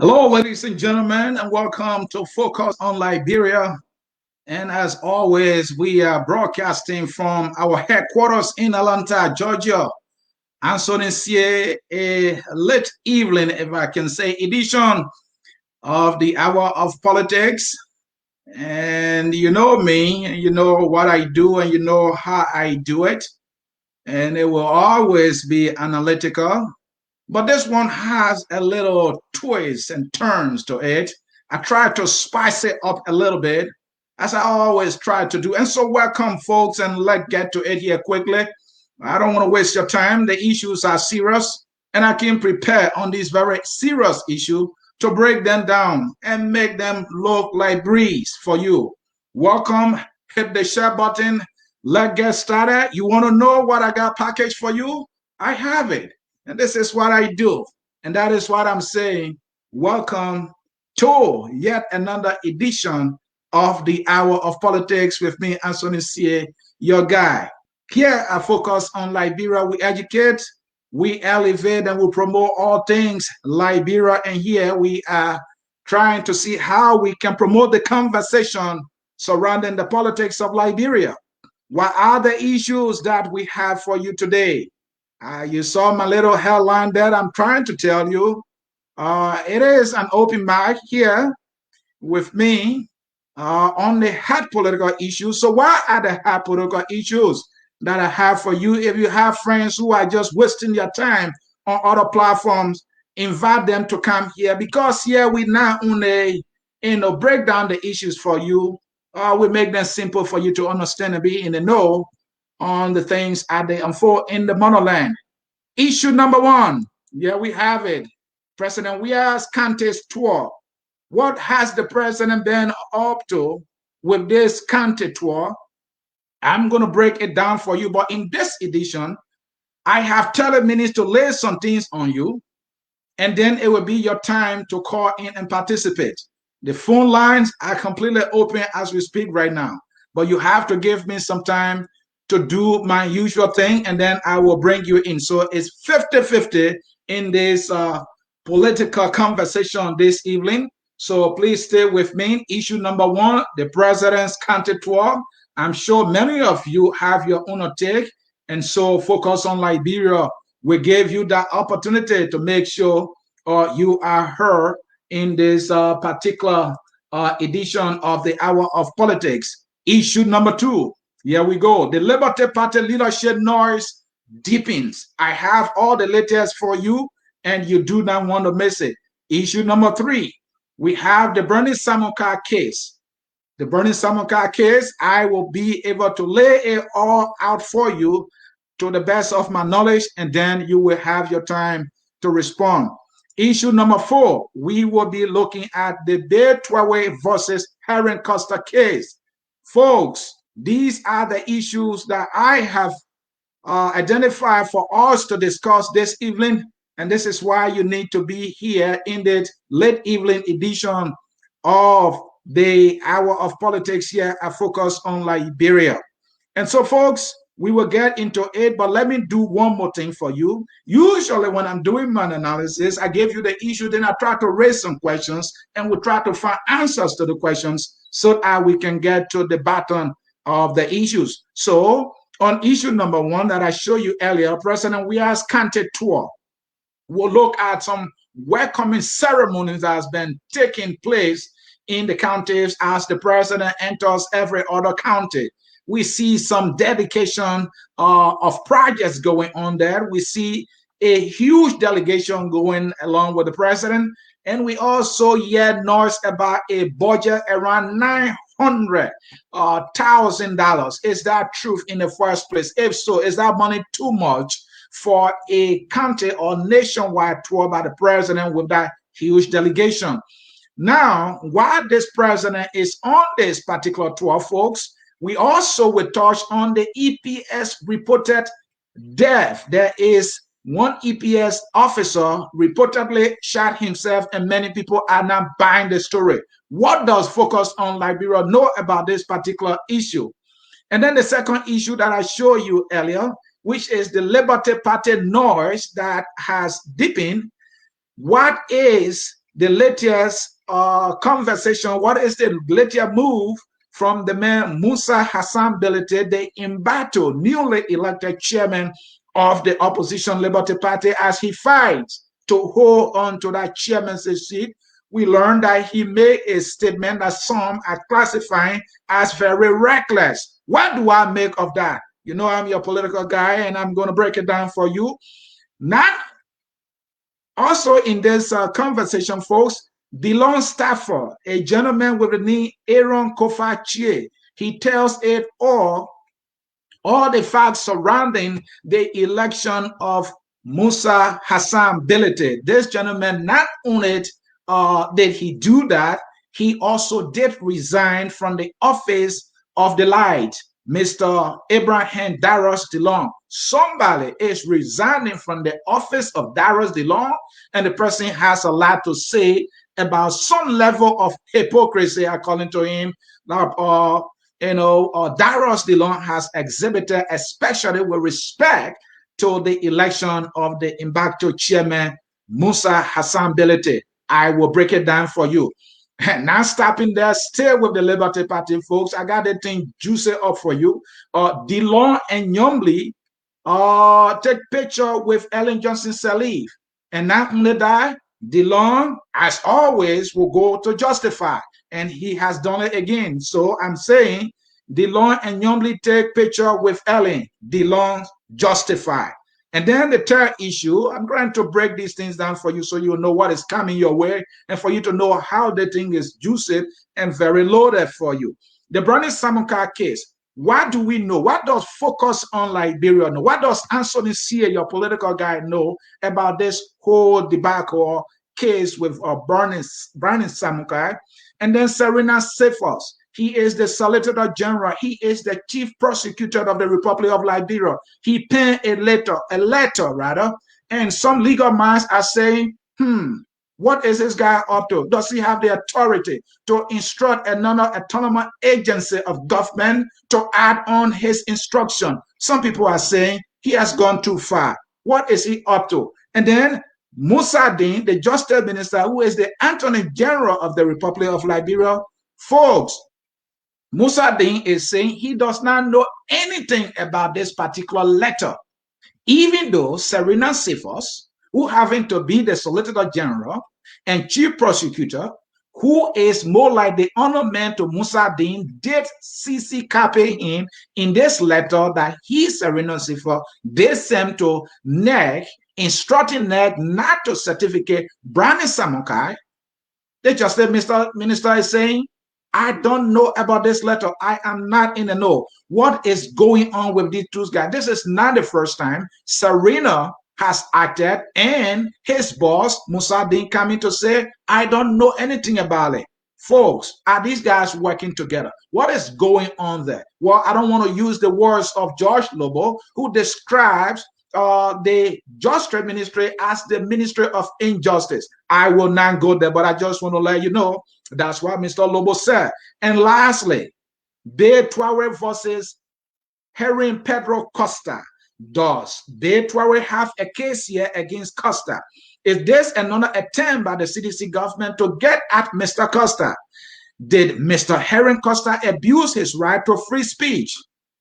Hello, ladies and gentlemen, and welcome to Focus on Liberia. And as always, we are broadcasting from our headquarters in Atlanta, Georgia. And so this year, a late evening, if I can say, edition of the Hour of Politics. And you know me, and you know what I do, and you know how I do it. And it will always be analytical. But this one has a little twists and turns to it. I try to spice it up a little bit, as I always try to do. And so, welcome, folks, and let's get to it here quickly. I don't want to waste your time. The issues are serious, and I can prepare on this very serious issue to break them down and make them look like breeze for you. Welcome. Hit the share button. Let's get started. You want to know what I got packaged for you? I have it. And this is what I do. And that is what I'm saying. Welcome to yet another edition of the Hour of Politics with me, Anthony C., your guy. Here I focus on Liberia. We educate, we elevate, and we promote all things Liberia. And here we are trying to see how we can promote the conversation surrounding the politics of Liberia. What are the issues that we have for you today? You saw my little headline that I'm trying to tell you. It is an open mic here with me on the hot political issues. So what are the hot political issues that I have for you? If you have friends who are just wasting their time on other platforms, invite them to come here, because here we not only break down the issues for you, we make them simple for you to understand and be in the know on the things as they unfold in the motherland. Issue number one, yeah, we have it. President Weah's contest tour. What has the president been up to with this contest tour? I'm going to break it down for you, but in this edition, I have 30 minutes to lay some things on you, and then it will be your time to call in and participate. The phone lines are completely open as we speak right now, but you have to give me some time to do my usual thing, and then I will bring you in. So it's 50-50 in this political conversation this evening. So please stay with me. Issue number one, the president's county tour. I'm sure many of you have your own take, and so Focus on Liberia will give you that opportunity to make sure you are heard in this particular edition of the Hour of Politics. Issue number two, here we go. The Liberty Party leadership noise deepens. I have all the latest for you, and you do not want to miss it. Issue number three, we have the Brownie Samukai case. The Brownie Samukai case, I will be able to lay it all out for you to the best of my knowledge, and then you will have your time to respond. Issue number four, we will be looking at the Twehway versus Costa case. Folks, these are the issues that I have identified for us to discuss this evening, and this is why you need to be here in the late evening edition of the Hour of Politics here at Focus on Liberia. And so, folks, we will get into it, but let me do one more thing for you. Usually when I'm doing my analysis, I give you the issue, then I try to raise some questions, and we try to find answers to the questions so that we can get to the bottom of the issues. So on issue number one that I showed you earlier, President Weah's county tour, we'll look at some welcoming ceremonies that has been taking place in the counties as the president enters every other county. We see some dedication of projects going on there. We see a huge delegation going along with the president. And we also hear noise about a budget around $900,000. Is that truth in the first place? If so, is that money too much for a county or nationwide tour by the president with that huge delegation? Now, while this president is on this particular tour, folks, we also will touch on the EPS reported death. There is one EPS officer reportedly shot himself, and many people are not buying the story. What does Focus on Liberia know about this particular issue? And then the second issue that I showed you earlier, which is the Liberty Party noise that has deepened. What is the latest conversation, what is the latest move from the man Musa Hassan Belete, the Imbato, newly elected chairman of the opposition Liberty Party, as he fights to hold on to that chairmanship seat. We learned that he made a statement that some are classifying as very reckless. What do I make of that? You know, I'm your political guy, and I'm going to break it down for you. Not also in this conversation, folks, DeLon Stafford, a gentleman with the name Aaron Kofa, he tells it all the facts surrounding the election of Musa Hassan Bilete. This gentleman, not only did he do that, he also did resign from the office of the light, Mr. Abraham Darius DeLong. Somebody is resigning from the office of Darius DeLong, and the person has a lot to say about some level of hypocrisy, according to him. Darius DeLong has exhibited, especially with respect to the election of the Imbacto chairman, Musa Hassan Belete. I will break it down for you. Now stopping there, still with the Liberty Party, folks. I got the thing juicy up for you. DeLong and Yombly take picture with Ellen Johnson Sirleaf. And not only that, DeLong, as always, will go to justify. And he has done it again. So I'm saying DeLong and Yombly take picture with Ellen. DeLong justify. And then the third issue, I'm going to break these things down for you so you know what is coming your way and for you to know how the thing is juicy and very loaded for you. The Brownie Samukai case. What do we know? What does Focus on Liberia know? What does Anthony C., your political guy, know about this whole debacle or case with Brownie Samukai? And then Serena Cephas. He is the Solicitor General. He is the Chief Prosecutor of the Republic of Liberia. He penned a letter, and some legal minds are saying, what is this guy up to? Does he have the authority to instruct another autonomous agency of government to add on his instruction? Some people are saying he has gone too far. What is he up to? And then Musa Dean, the Justice Minister, who is the Attorney General of the Republic of Liberia, folks, Musa Dean is saying he does not know anything about this particular letter, even though Serena Cephas, who happen to be the Solicitor General and Chief Prosecutor, who is more like the honor man to Musa Dean, did CC copy him in this letter that he, Serena Cephas, did send to NEG, instructing NEG not to certificate Brownie Samukai. The Justice Minister is saying, I don't know about this letter. I am not in the know. What is going on with these two guys? This is not the first time Serena has acted and his boss, Musa Dean, coming to say, I don't know anything about it. Folks, are these guys working together? What is going on there? Well, I don't want to use the words of George Lobo, who describes the Justice Ministry as the Ministry of Injustice. I will not go there, but I just want to let you know that's what Mr. Lobo said. And lastly, Twehway versus Heron Pedro Costa. Does Twehway have a case here against Costa? Is this another attempt by the CDC government to get at Mr. Costa? Did Mr. Heron Costa abuse his right to free speech?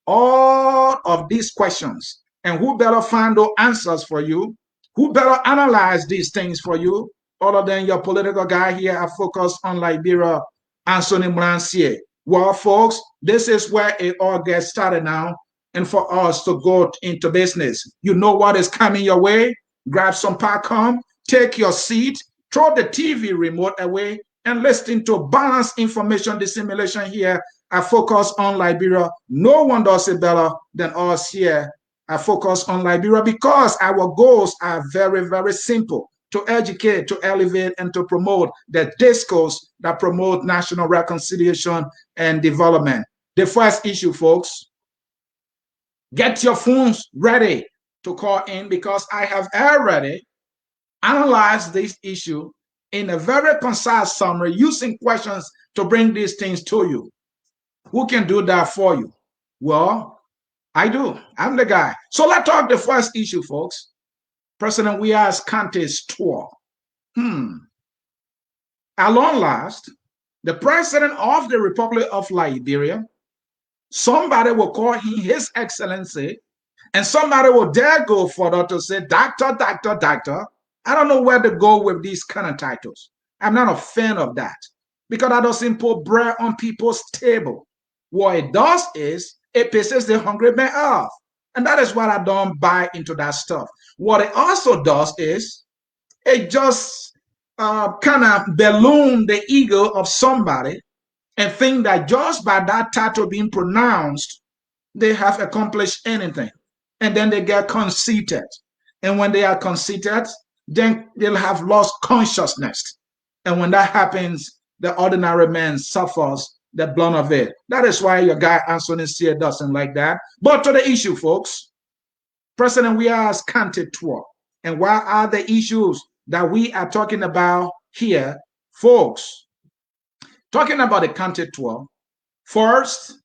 All of these questions. And who better find those answers for you? Who better analyze these things for you other than your political guy here at Focus on Liberia, Anthony Mransier? Well, folks, this is where it all gets started now. And for us to go into business, you know what is coming your way? Grab some popcorn, take your seat, throw the TV remote away, and listen to balanced information dissemination here at Focus on Liberia. No one does it better than us here at Focus on Liberia, because our goals are very, very simple: to educate, to elevate, and to promote the discourse that promote national reconciliation and development. The first issue, folks, get your phones ready to call in, because I have already analyzed this issue in a very concise summary using questions to bring these things to you. Who can do that for you? Well, I do. I'm the guy. So let's talk the first issue, folks. President Weah's Kante's tour. at long last, the president of the Republic of Liberia, somebody will call him His Excellency, and somebody will dare go further to say, Doctor, Doctor, Doctor. I don't know where to go with these kind of titles. I'm not a fan of that because that doesn't put bread on people's table. What it does is it pisses the hungry man off. And that is why I don't buy into that stuff. What it also does is it just kind of balloon the ego of somebody and think that just by that title being pronounced, they have accomplished anything. And then they get conceited. And when they are conceited, then they'll have lost consciousness. And when that happens, the ordinary man suffers the blunt of it. That is why your guy Anthony Sear doesn't like that. But to the issue, folks, President Weah's Cante tour. And what are the issues that we are talking about here, folks? Talking about the Cante tour, first,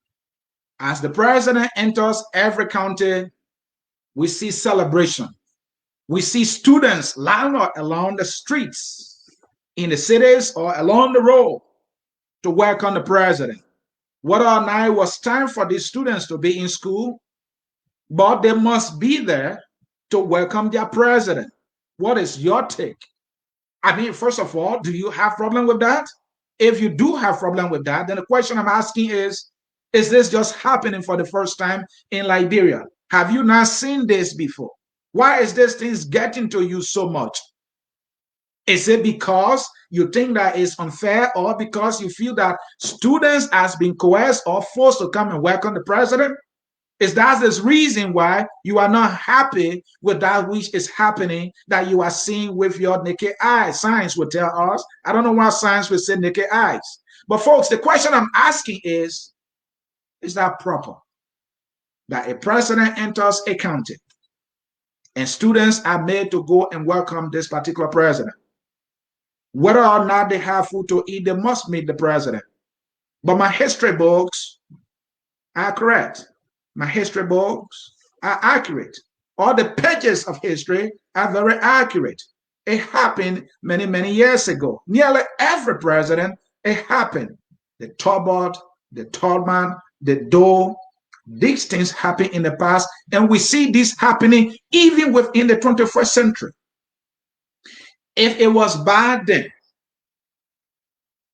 as the president enters every county, we see celebration. We see students lining up along the streets in the cities or along the road to welcome the president. Whether or not it was time for these students to be in school, but they must be there to welcome their president. What is your take? I mean, first of all, do you have problem with that? If you do have problem with that, then the question I'm asking is this just happening for the first time in Liberia? Have you not seen this before? Why is this thing getting to you so much? Is it because you think that it's unfair, or because you feel that students has been coerced or forced to come and welcome the president? Is that this reason why you are not happy with that which is happening that you are seeing with your naked eyes? Science will tell us. I don't know why science will say naked eyes. But folks, the question I'm asking is that proper? That a president enters a county and students are made to go and welcome this particular president. Whether or not they have food to eat, they must meet the president. But my history books are correct. My history books are accurate. All the pages of history are very accurate. It happened many, many years ago. Nearly every president, it happened. The Tobot, the Tolman, the Doe, these things happen in the past, and we see this happening even within the 21st century. If it was bad then,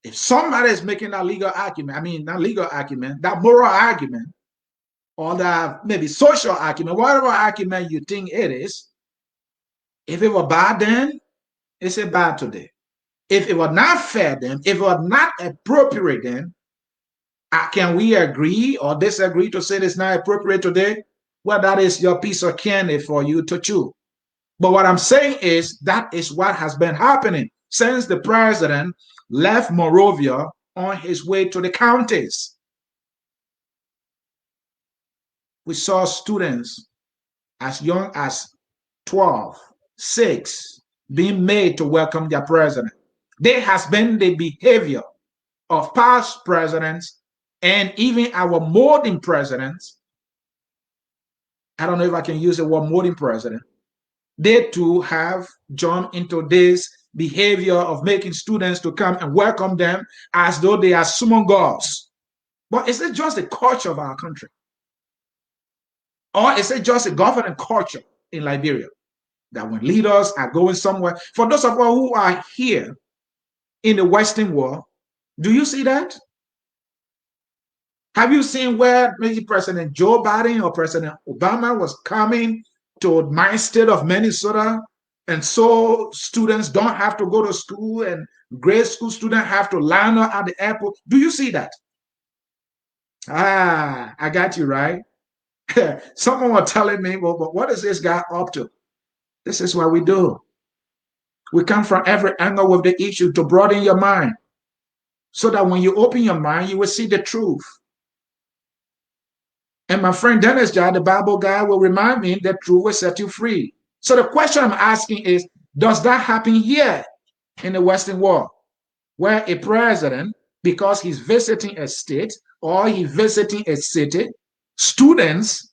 if somebody is making that legal argument, I mean, not legal argument, that moral argument, or that maybe social argument, whatever argument you think it is, if it was bad then, it's a bad today. If it was not fair then, if it was not appropriate then, can we agree or disagree to say it's not appropriate today? Well, that is your piece of candy for you to chew. But what I'm saying is that is what has been happening since the president left Monrovia on his way to the counties. We saw students as young as 12, 6, being made to welcome their president. There has been the behavior of past presidents and even our modern presidents. I don't know if I can use the word modern president. They too have jumped into this behavior of making students to come and welcome them as though they are summon gods. But is it just the culture of our country? Or is it just a governing culture in Liberia that when leaders are going somewhere, for those of us who are here in the Western world, do you see that? Have you seen where maybe President Joe Biden or President Obama was coming to my state of Minnesota, and so students don't have to go to school and grade school students have to line up at the airport? Do you see that? Ah, I got you right. Someone was telling me, well, but what is this guy up to? This is what we do. We come from every angle with the issue to broaden your mind, so that when you open your mind, you will see the truth. And my friend Dennis John, the Bible guy, will remind me that truth will set you free. So the question I'm asking is, does that happen here in the Western world, where a president, because he's visiting a state or he's visiting a city, students,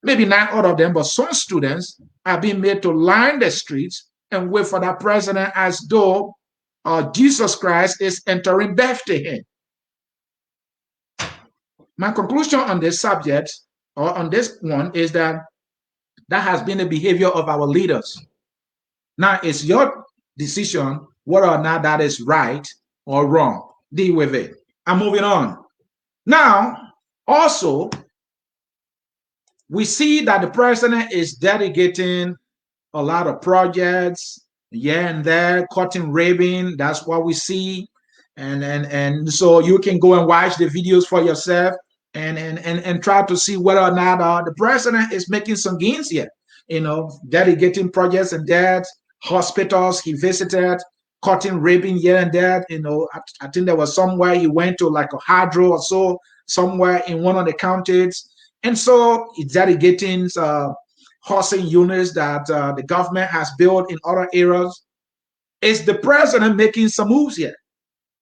maybe not all of them, but some students are being made to line the streets and wait for that president as though Jesus Christ is entering Bethlehem. My conclusion on this subject, or on this one, is that has been the behavior of our leaders. Now, it's your decision whether or not that is right or wrong. Deal with it. I'm moving on. Now, also, we see that the president is dedicating a lot of projects here and there, cutting ribbon. That's what we see. And so you can go and watch the videos for yourself and try to see whether or not the president is making some gains here. Dedicating projects and that, hospitals he visited, cutting ribbon here and there. I think there was somewhere he went to, like a hydro or so, somewhere in one of the counties. And so he's dedicating housing units that the government has built in other areas. Is the president making some moves here?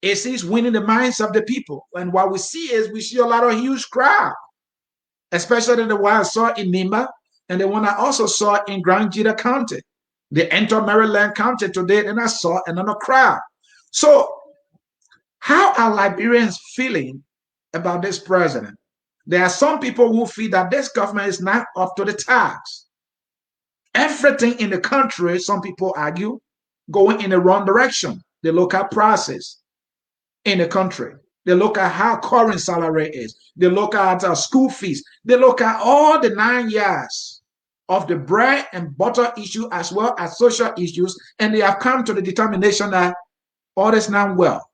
Is he winning the minds of the people? And what we see a lot of huge crowd, especially the one I saw in Nima and the one I also saw in Grand Jita County. They entered Maryland County today, and I saw another crowd. So how are Liberians feeling about this president? There are some people who feel that this government is not up to the task. Everything in the country, some people argue, going in the wrong direction. They look at process in the country. They look at how current salary is. They look at school fees. They look at all the 9 years of the bread and butter issue as well as social issues, and they have come to the determination that all is not well.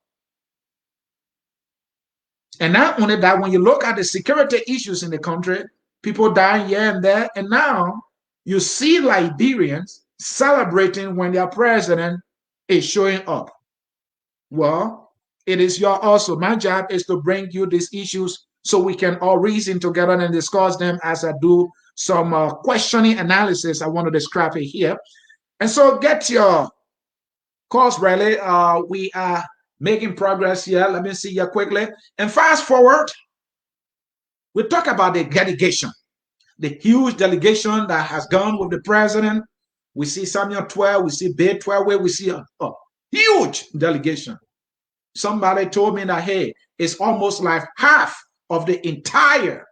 And not only that, when you look at the security issues in the country, people dying here and there, and now you see Liberians celebrating when their president is showing up. Well, it is my job is to bring you these issues so we can all reason together and discuss them as I do some questioning analysis. I want to describe it here. And so get your course ready. We are making progress here. Let me see here quickly. And fast forward, we talk about the delegation, the huge delegation that has gone with the president. We see Samuel Twehway, we see Twehway, we see a huge delegation. Somebody told me that, hey, it's almost like half of the entire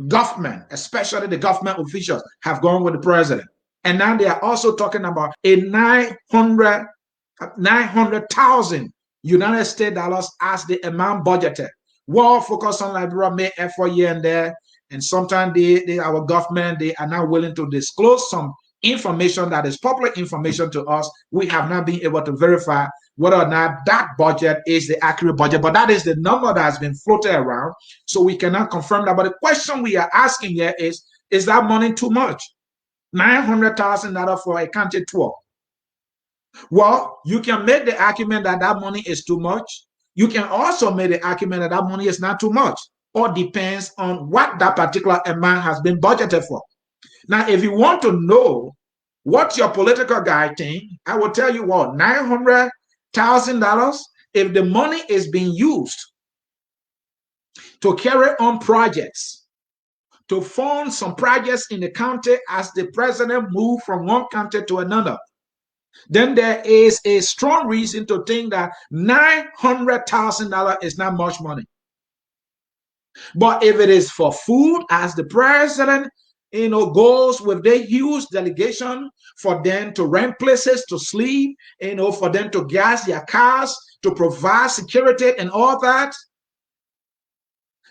government, especially the government officials, have gone with the president. And now they are also talking about a 900,000 United States dollars as the amount budgeted. World Focus on Liberia made effort here and there, and sometimes our government, they are not willing to disclose some information that is public information to us. We have not been able to verify whether or not that budget is the accurate budget, but that is the number that has been floated around, so we cannot confirm that. But the question we are asking here is that money too much? $900,000 for a county tour. Well, you can make the argument that that money is too much. You can also make the argument that that money is not too much, or depends on what that particular amount has been budgeted for. Now, if you want to know what your political guy thinks, I will tell you what, $900,000, if the money is being used to carry on projects, to fund some projects in the county as the president moved from one county to another, then there is a strong reason to think that $900,000 is not much money. But if it is for food, as the president goes with the huge delegation, for them to rent places to sleep, for them to gas their cars, to provide security and all that,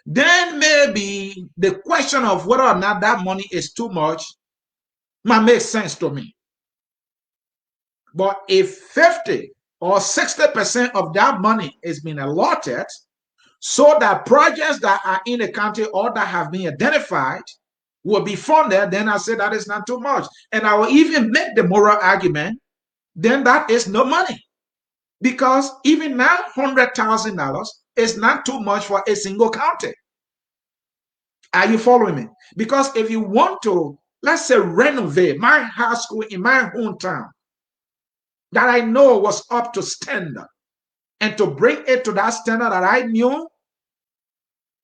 then maybe the question of whether or not that money is too much might make sense to me. But if 50 or 60% of that money is being allotted so that projects that are in the county or that have been identified will be funded, then I say that is not too much. And I will even make the moral argument, then that is no money. Because even $900,000 is not too much for a single county. Are you following me? Because if you want to, let's say, renovate my high school in my hometown that I know was up to standard, and to bring it to that standard that I knew,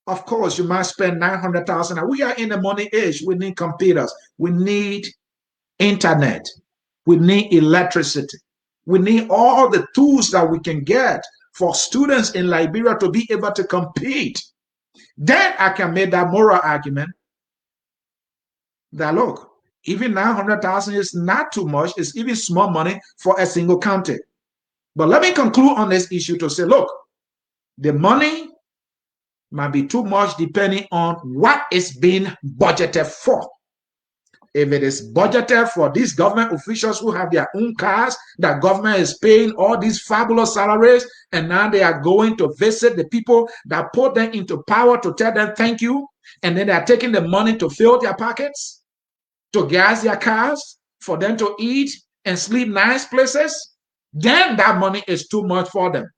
of course, you might spend $900,000. We are in the money age. We need computers. We need internet. We need electricity. We need all the tools that we can get for students in Liberia to be able to compete. Then I can make that moral argument that, look, even now 100,000 is not too much. It's even small money for a single county. But let me conclude on this issue to say, look, the money might be too much depending on what is being budgeted for. If it is budgeted for these government officials who have their own cars, that government is paying all these fabulous salaries, and now they are going to visit the people that put them into power to tell them thank you, and then they are taking the money to fill their pockets, to gas their cars, for them to eat and sleep nice places, then that money is too much for them.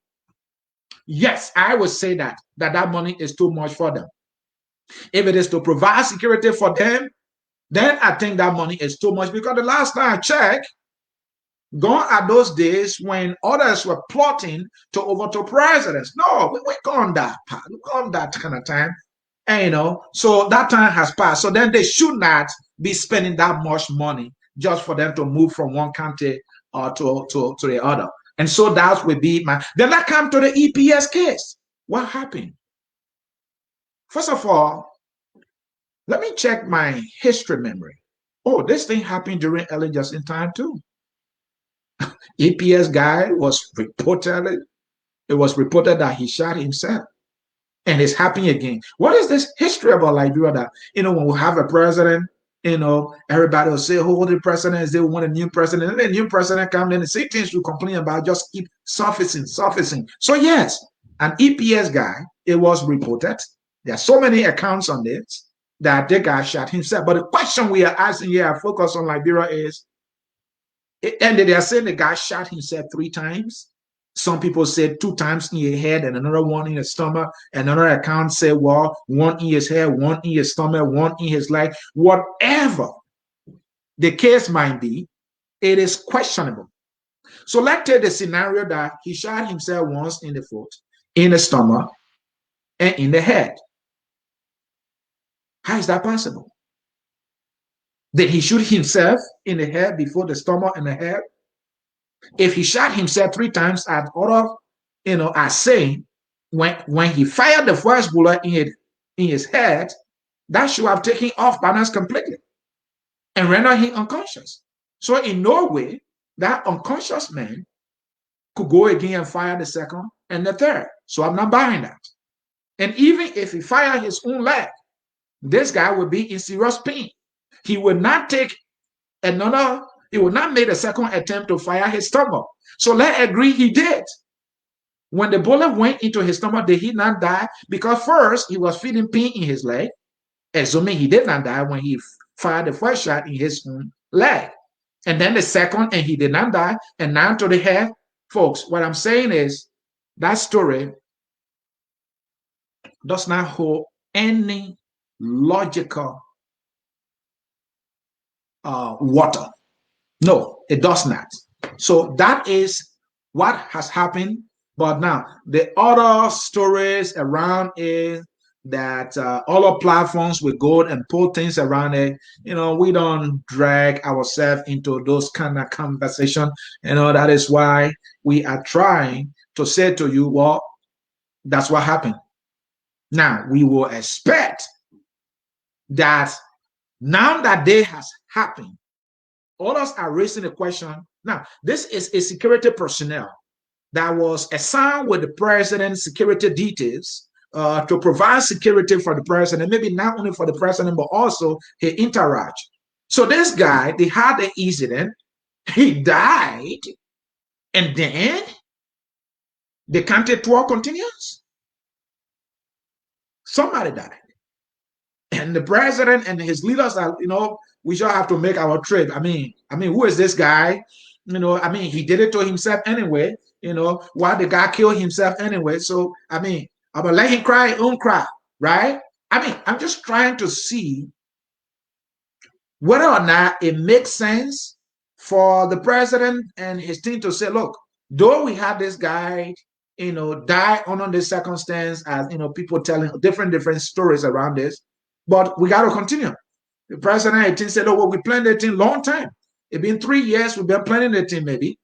Yes, I would say that money is too much for them. If it is to provide security for them, then I think that money is too much, because the last time I checked, gone are those days when others were plotting to overthrow presidents. No, we're gone that part. We're gone that kind of time. And, so that time has passed. So then they should not be spending that much money just for them to move from one country to the other. And so that would be my... Then I come to the EPS case. What happened? First of all, let me check my history memory. Oh, this thing happened during Ellen Johnson time too. EPS guy was reported that he shot himself. And it's happening again. What is this history about Liberia that, when we have a president, everybody will say, oh, the president is, they want a new president. And then the new president comes in, the same things we complain about just keep surfacing. So yes, an EPS guy, it was reported. There are so many accounts on this that the guy shot himself. But the question we are asking here, I focus on Liberia is, and they are saying the guy shot himself 3 times. Some people said 2 times in his head and another one in his stomach. Another account said, well, 1 in his head, 1 in his stomach, 1 in his leg. Whatever the case might be, it is questionable. So let's take the scenario that he shot himself once in the foot, in the stomach, and in the head. How is that possible? Did he shoot himself in the head before the stomach and the head? If he shot himself 3 times, as other, are saying, when he fired the first bullet in his head, that should have taken off balance completely and rendered him unconscious. So in no way that unconscious man could go again and fire the second and the third. So I'm not buying that. And even if he fired his own leg, this guy would be in serious pain. He would not take another, he would not make a second attempt to fire his stomach. So let's agree he did. When the bullet went into his stomach, did he not die? Because first, he was feeling pain in his leg, assuming he did not die when he fired the first shot in his own leg. And then the second, and he did not die, and now to the head. Folks, what I'm saying is that story does not hold any logical water. No, it does not. So that is what has happened. But now the other stories around is that other platforms will go and pull things around it. We don't drag ourselves into those kind of conversation. That is why we are trying to say to you, well, that's what happened. Now we will expect that now that day has happened, others are raising the question. Now, this is a security personnel that was assigned with the president's security details to provide security for the president, maybe not only for the president, but also his entourage. So this guy, they had an incident, he died, and then the county tour continues. Somebody died. And the president and his leaders are, we shall have to make our trip. I mean, who is this guy? He did it to himself anyway. Why the guy killed himself anyway? So, I'm gonna let him cry his own cry, right? I'm just trying to see whether or not it makes sense for the president and his team to say, look, though we had this guy, die under this circumstance, as people telling different stories around this, but we got to continue. The president and team said, oh, well, we planned the team long time. It's been 3 years. We've been planning the team maybe.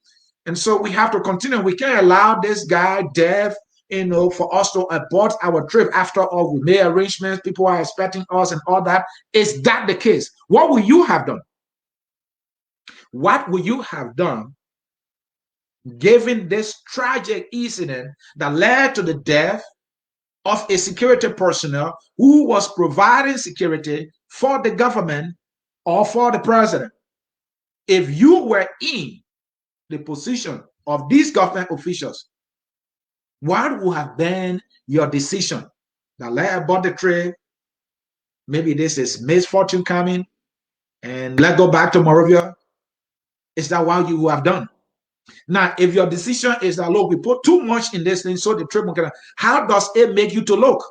And so we have to continue. We can't allow this guy, Dev, for us to abort our trip. After all, we made arrangements. People are expecting us and all that. Is that the case? What will you have done? What would you have done given this tragic incident that led to the death of a security personnel who was providing security for the government or for the president? If you were in the position of these government officials, what would have been your decision? That let about the trade, maybe this is misfortune coming, and let go back to Moravia. Is that what you would have done? Now, if your decision is that, look, we put too much in this thing, so the trip, how does it make you to look?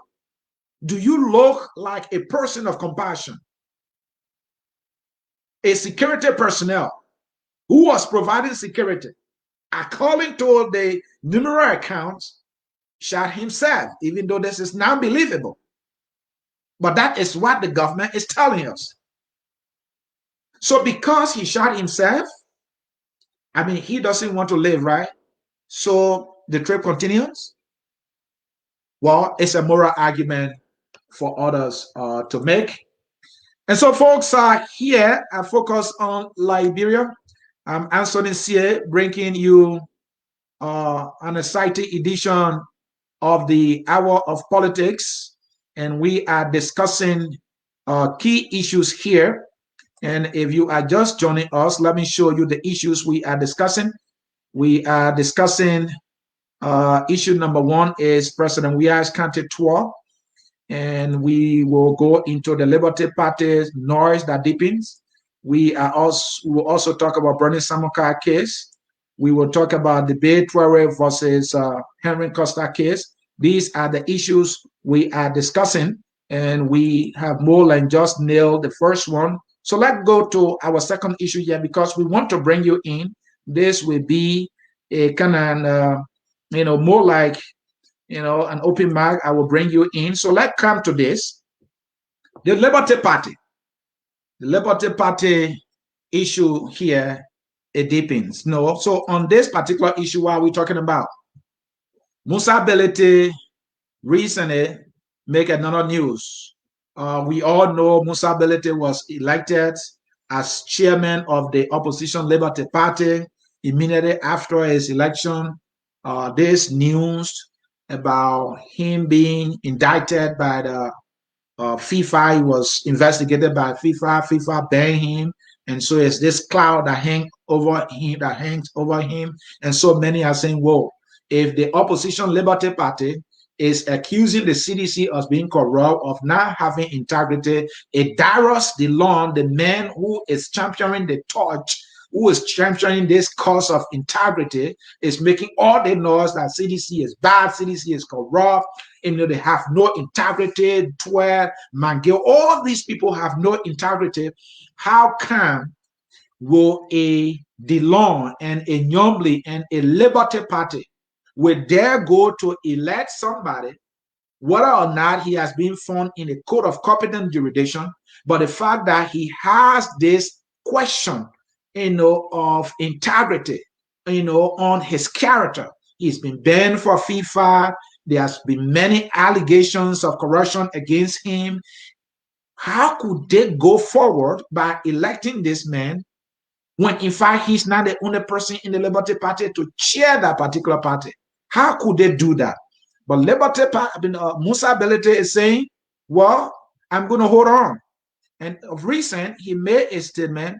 Do you look like a person of compassion? A security personnel who was providing security, according to the numerous accounts, shot himself, even though this is not believable. But that is what the government is telling us. So because he shot himself, I mean, he doesn't want to live, right? So the trip continues. Well, it's a moral argument for others to make. And so, folks, here I focus on Liberia. I'm Anthony C. bringing you an exciting edition of the Hour of Politics, and we are discussing key issues here. And if you are just joining us, let me show you the issues we are discussing. We are discussing issue number one is President Weah's country tour, and we will go into the Liberty Party's noise that deepens. We will also talk about Brownie Samukai case. We will talk about the Twehway versus Henry Costa case. These are the issues we are discussing, and we have more than just nailed the first one. So let's go to our second issue here, because we want to bring you in. This will be a kind of, more like, an open mic. I will bring you in. So let's come to this. The Liberty Party. The Liberty Party issue here, it deepens. No, so on this particular issue, what are we talking about? Musa Belete recently make another news. We all know Musa Belete was elected as chairman of the opposition Liberty Party. Immediately after his election, this news about him being indicted by the FIFA. He was investigated by FIFA. FIFA banned him, and so it's this cloud that hangs over him. And so many are saying, "Whoa! If the opposition Liberty Party is accusing the CDC of being corrupt, of not having integrity, it Darius DeLon, the man who is championing the torch, who is championing this cause of integrity, is making all the noise that CDC is bad, CDC is corrupt, they have no integrity, Mangill, all these people have no integrity. How come will a DeLon and a Nyomli and a Liberty Party will dare go to elect somebody, whether or not he has been found in a code of competent jurisdiction, but the fact that he has this question, of integrity, on his character. He's been banned for FIFA. There has been many allegations of corruption against him. How could they go forward by electing this man when in fact he's not the only person in the Liberty Party to chair that particular party? How could they do that? But Liberty Party, Musa Belete is saying, well, I'm going to hold on. And of recent, he made a statement,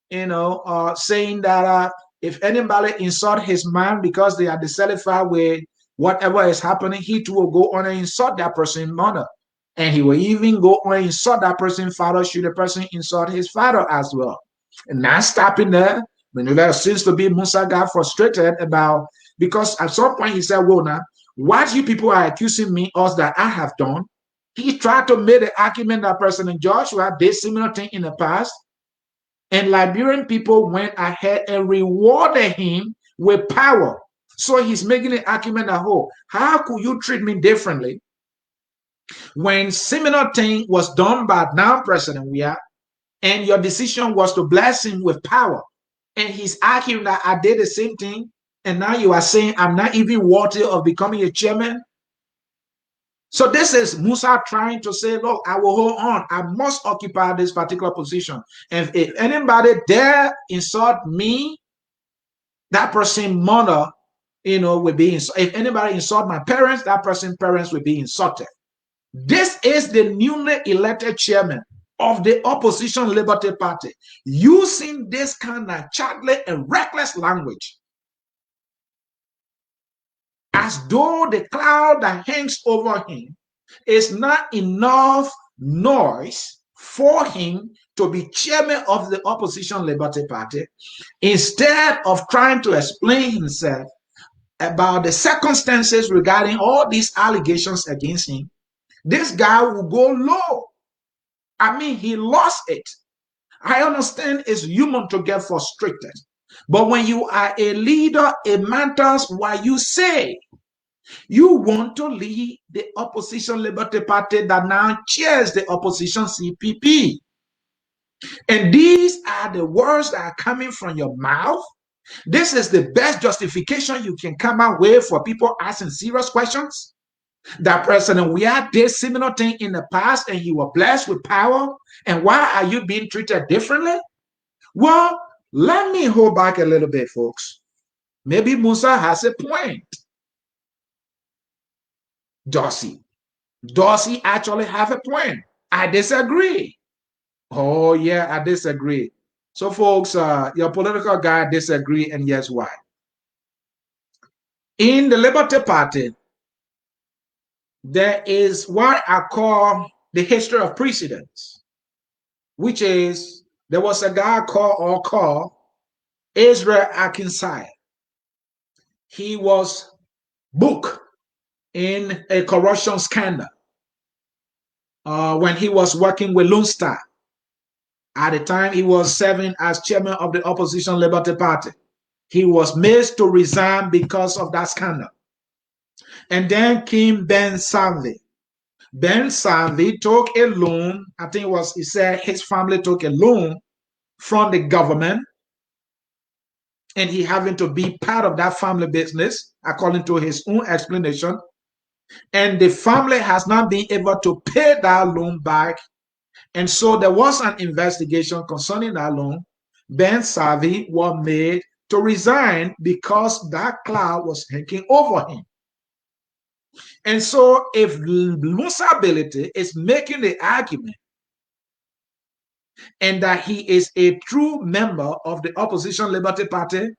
saying that if anybody insult his man because they are dissatisfied with whatever is happening, he too will go on and insult that person's mother. And he will even go on and insult that person's father should the person insult his father as well. And not stopping there, there seems to be Musa got frustrated about, because at some point he said, well, now, what you people are accusing me of that I have done, he tried to make the argument that President Joshua did similar thing in the past, and Liberian people went ahead and rewarded him with power. So he's making an argument that, oh, how could you treat me differently when similar thing was done by now President Weah, and your decision was to bless him with power? And he's arguing that I did the same thing, And now you are saying I'm not even worthy of becoming a chairman? So this is Musa trying to say, look, I will hold on. I must occupy this particular position. And if anybody dare insult me, that person mother, will be if anybody insult my parents, that person's parents will be insulted. This is the newly elected chairman of the opposition Liberty Party using this kind of childish and reckless language, as though the cloud that hangs over him is not enough noise for him to be chairman of the opposition Liberty Party. Instead of trying to explain himself about the circumstances regarding all these allegations against him, this guy will go low. I mean, he lost it. I understand it's human to get frustrated. But when you are a leader, it matters what you say. You want to lead the opposition Liberty Party that now chairs the opposition CPP. And these are the words that are coming from your mouth. This is the best justification you can come out with for people asking serious questions. That President Weah did similar thing in the past and you were blessed with power. And why are you being treated differently? Well, let me hold back a little bit, folks. Maybe Musa has a point. Dorsey actually have a point. I disagree. Oh, yeah, I disagree. So, folks, your political guy disagree, and here's why. In the Liberty Party, there is what I call the history of precedents, which is there was a guy called Israel Akinsai. He was booked in a corruption scandal when he was working with Lone Star. At the time, he was serving as chairman of the opposition Liberty Party. He was made to resign because of that scandal. And then came Ben Sanvi. Ben Sanvi took a loan. I think he said his family took a loan from the government, and he having to be part of that family business, according to his own explanation. And the family has not been able to pay that loan back. And so there was an investigation concerning that loan. Ben Sanvi was made to resign because that cloud was hanging over him. And so if Musa Ability is making the argument and that he is a true member of the opposition Liberty Party,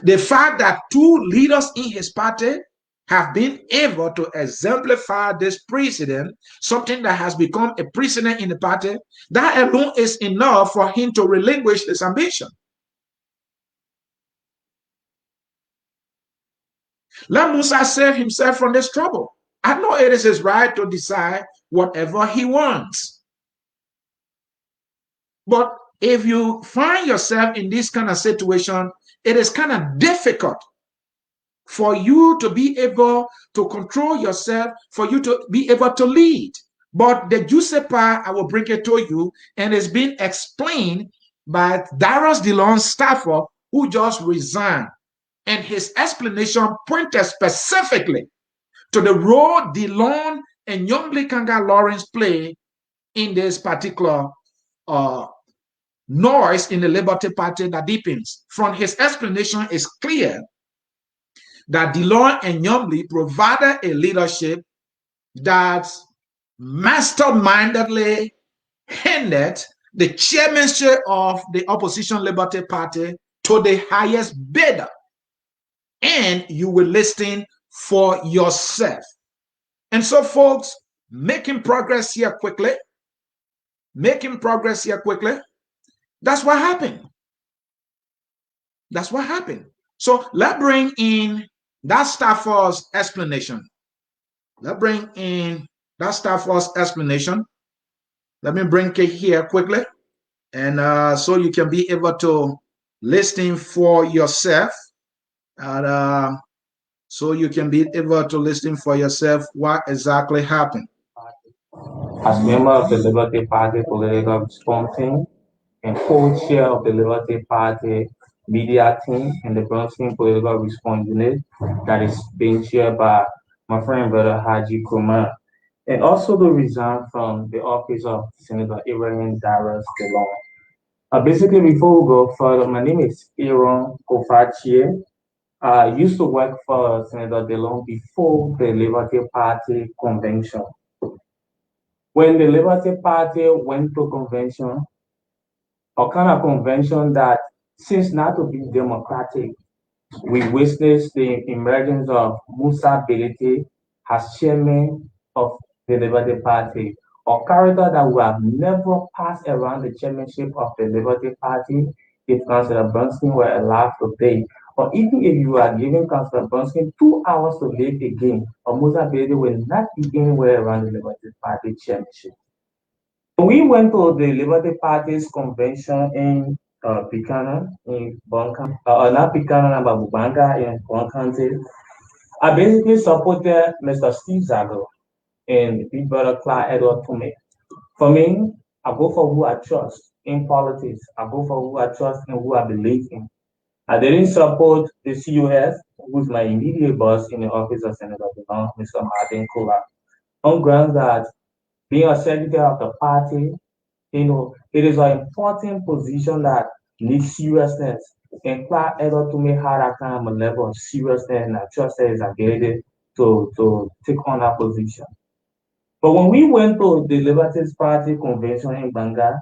the fact that two leaders in his party have been able to exemplify this precedent, something that has become a precedent in the party, that alone is enough for him to relinquish his ambition. Let Musa save himself from this trouble. I know it is his right to decide whatever he wants. But if you find yourself in this kind of situation, it is kind of difficult for you to be able to control yourself, for you to be able to lead. But the juicy part, I will bring it to you, and it's been explained by Darius Dillon Stafford, who just resigned. And his explanation pointed specifically to the role Dillon and Youngly Kanga Lawrence play in this particular noise in the Liberty Party that deepens. From his explanation, it's clear that Dillon and Youngly provided a leadership that mastermindedly handed the chairmanship of the opposition Liberty Party to the highest bidder. And you will listen for yourself. And so, folks, making progress here quickly. That's what happened. So let's bring in that Stafford's explanation. Let me bring it here quickly. And so you can be able to listen for yourself. And so you can be able to listen for yourself what exactly happened. As member of the Liberty Party political response team and co-chair of the Liberty Party media team and the Brownie political response unit that is being chaired by my friend brother Haji Kumar. And also to resign from the office of Senator Ibrahim Darius DeLong. Basically, before we go further, my name is Aaron Kofachi. I used to work for Senator DeLong before the Liberty Party convention. When the Liberty Party went to convention, a kind of convention that seems not to be democratic, we witnessed the emergence of Musa Belete as chairman of the Liberty Party, a character that would have never passed around the chairmanship of the Liberty Party if Councillor Bronson were alive today. Or even if you are giving Councillor Bronson 2 hours to live again, or Musa Belete will not be anywhere around the Liberty Party chairmanship. We went to the Liberty Party's convention in Picana, in Bonka, not Picana, but Bubanga in Bonkanti. I basically supported Mr. Steve Zago and Big Brother Clark Edward Tume. For me, I go for who I trust in politics. I go for who I trust and who I believe in. I didn't support the CUS, who's my immediate boss in the office of Senator Devon, Mr. Martin Kula, on grounds that being a secretary of the party, it is an important position that needs seriousness. And quite able to make had that kind of a level of seriousness and I trust that is ability to take on that position. But when we went to the Liberties Party convention in Banga,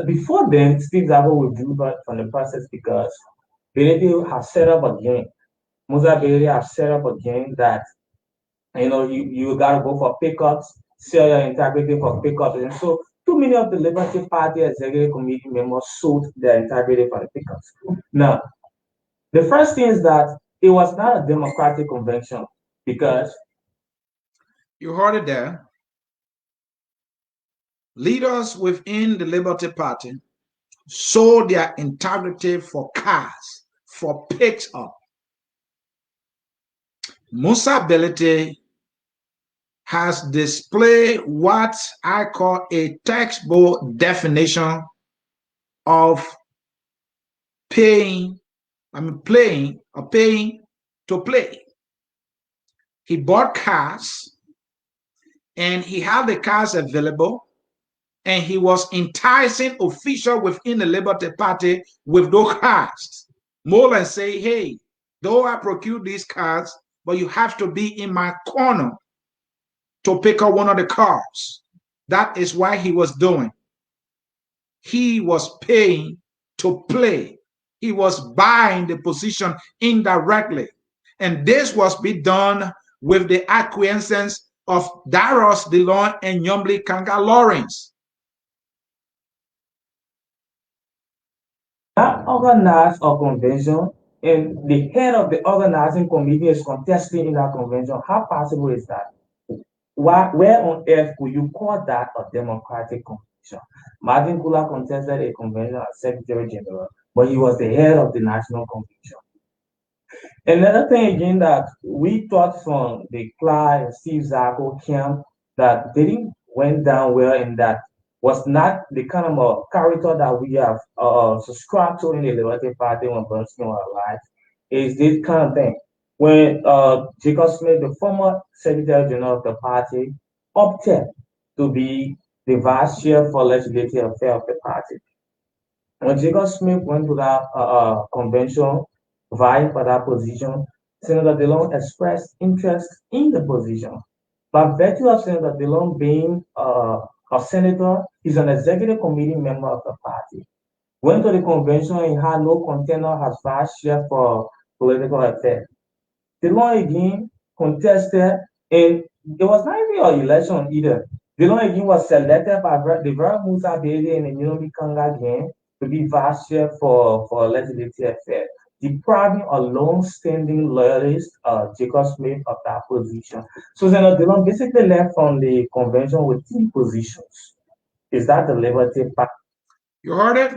before then, Steve Zago withdrew from the process because Benedict has set up a game. Musa Benedict has set up a game that you gotta go for pickups, sell your integrity for pickups. And so too many of the Liberty Party executive committee members sold their integrity for the pickups. Now, the first thing is that it was not a democratic convention because you heard it there. Leaders within the Liberty Party sold their integrity for cars, for picks up. Musa Belete has displayed what I call a textbook definition of paying to play. He bought cars and he had the cars available and he was enticing officials within the Liberty Party with those cars. More than say, hey, though I procure these cars, but you have to be in my corner to pick up one of the cars. That is why he was doing. He was paying to play. He was buying the position indirectly. And this was be done with the acquiescence of Darius DeLong and Yombly Kanga Lawrence. that organized a convention and the head of the organizing committee is contesting in that convention. How possible is that? Where on earth could you call that a democratic convention? Martin Kula contested a convention as Secretary General, but he was the head of the national convention. Another thing again that we thought from the Clyde and Steve Zago camp that didn't went down well and that was not the kind of a character that we have subscribed to in the Liberty Party when Bernstein was alive is this kind of thing. When Jacob Smith, the former Secretary General of the party, opted to be the vice chair for legislative affairs of the party. When Jacob Smith went to that convention, vying for that position, Senator DeLong expressed interest in the position. By virtue of Senator DeLong being a senator, he's an executive committee member of the party. Went to the convention and had no contender as vice chair for political affairs. DeLong again contested, and it was not even an election either. DeLong again was selected by the very Musa Bede and the Minomi Kanga again to be vice chair for legislative affairs, depriving a long-standing loyalist, Jacob Smith, of that position. So Senator DeLong basically left from the convention with 3 positions. Is that the Liberty Party? You heard it?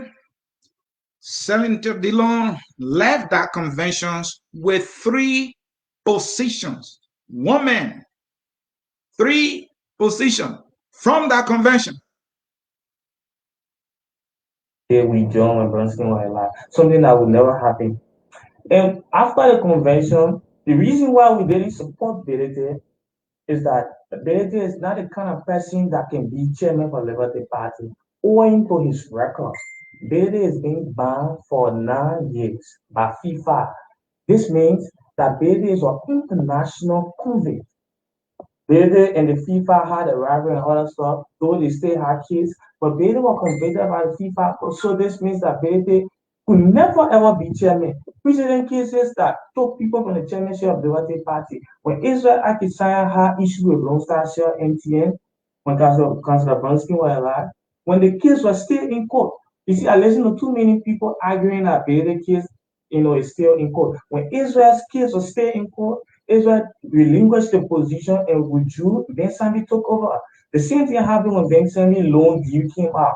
Senator DeLong left that convention with 3 positions. One man, 3 positions from that convention. They withdrawn when Bronson was alive. Something that would never happen. And after the convention, the reason why we didn't support Berete is that Berete is not the kind of person that can be chairman for Liberty Party owing to his record. Berete is being banned for 9 years by FIFA. This means that Berete is an international convict. Bede and the FIFA had a rivalry and other stuff, though they still had kids. But Bede was convicted by the FIFA, so this means that Bede could never ever be chairman. President cases that took people from the chairmanship of the Liberty Party. When Israel Akisanya had issue with Lone Star Shell MTN, when Councilor Bronsky was alive, when the case was still in court. You see, I listen to too many people arguing that Bede case, is still in court. When Israel's case was still in court, Israel relinquished the position and withdrew. Ben Sandy took over. The same thing happened when Ben Sandy loan deal came out.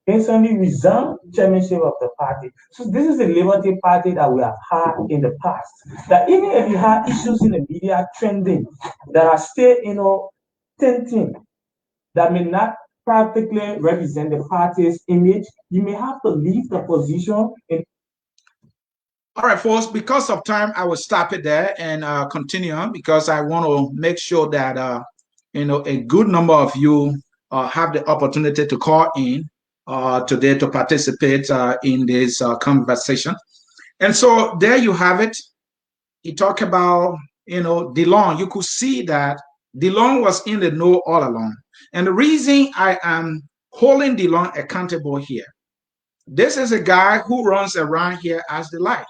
Ben Sandy resigned chairmanship of the party. So this is the Liberty Party that we have had in the past. That even if you have issues in the media trending that are still, tinting, that may not practically represent the party's image, you may have to leave the position. All right, folks, because of time, I will stop it there and continue on because I want to make sure that, a good number of you have the opportunity to call in today to participate in this conversation. And so there you have it. He talked about, DeLong. You could see that DeLong was in the know all along. And the reason I am holding DeLong accountable here, this is a guy who runs around here as the light.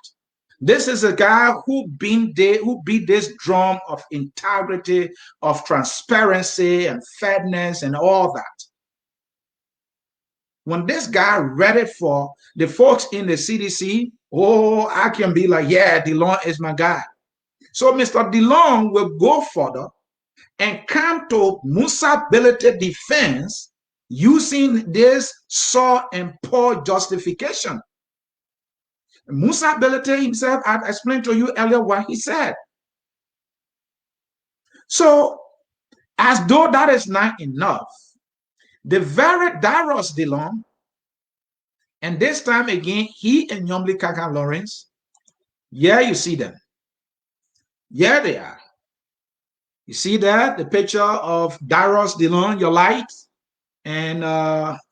This is a guy who beat this drum of integrity, of transparency and fairness and all that. When this guy read it for the folks in the CDC, I can be like, yeah, DeLong is my guy. So Mr. DeLong will go further and come to Musability defense using this saw and Paul justification. Musability himself, I've explained to you earlier what he said. So, as though that is not enough, the very Daros DeLong, and this time again, he and Nyomli Kaka Lawrence, you see them. Yeah, they are. You see that? The picture of Daros DeLong, your light, and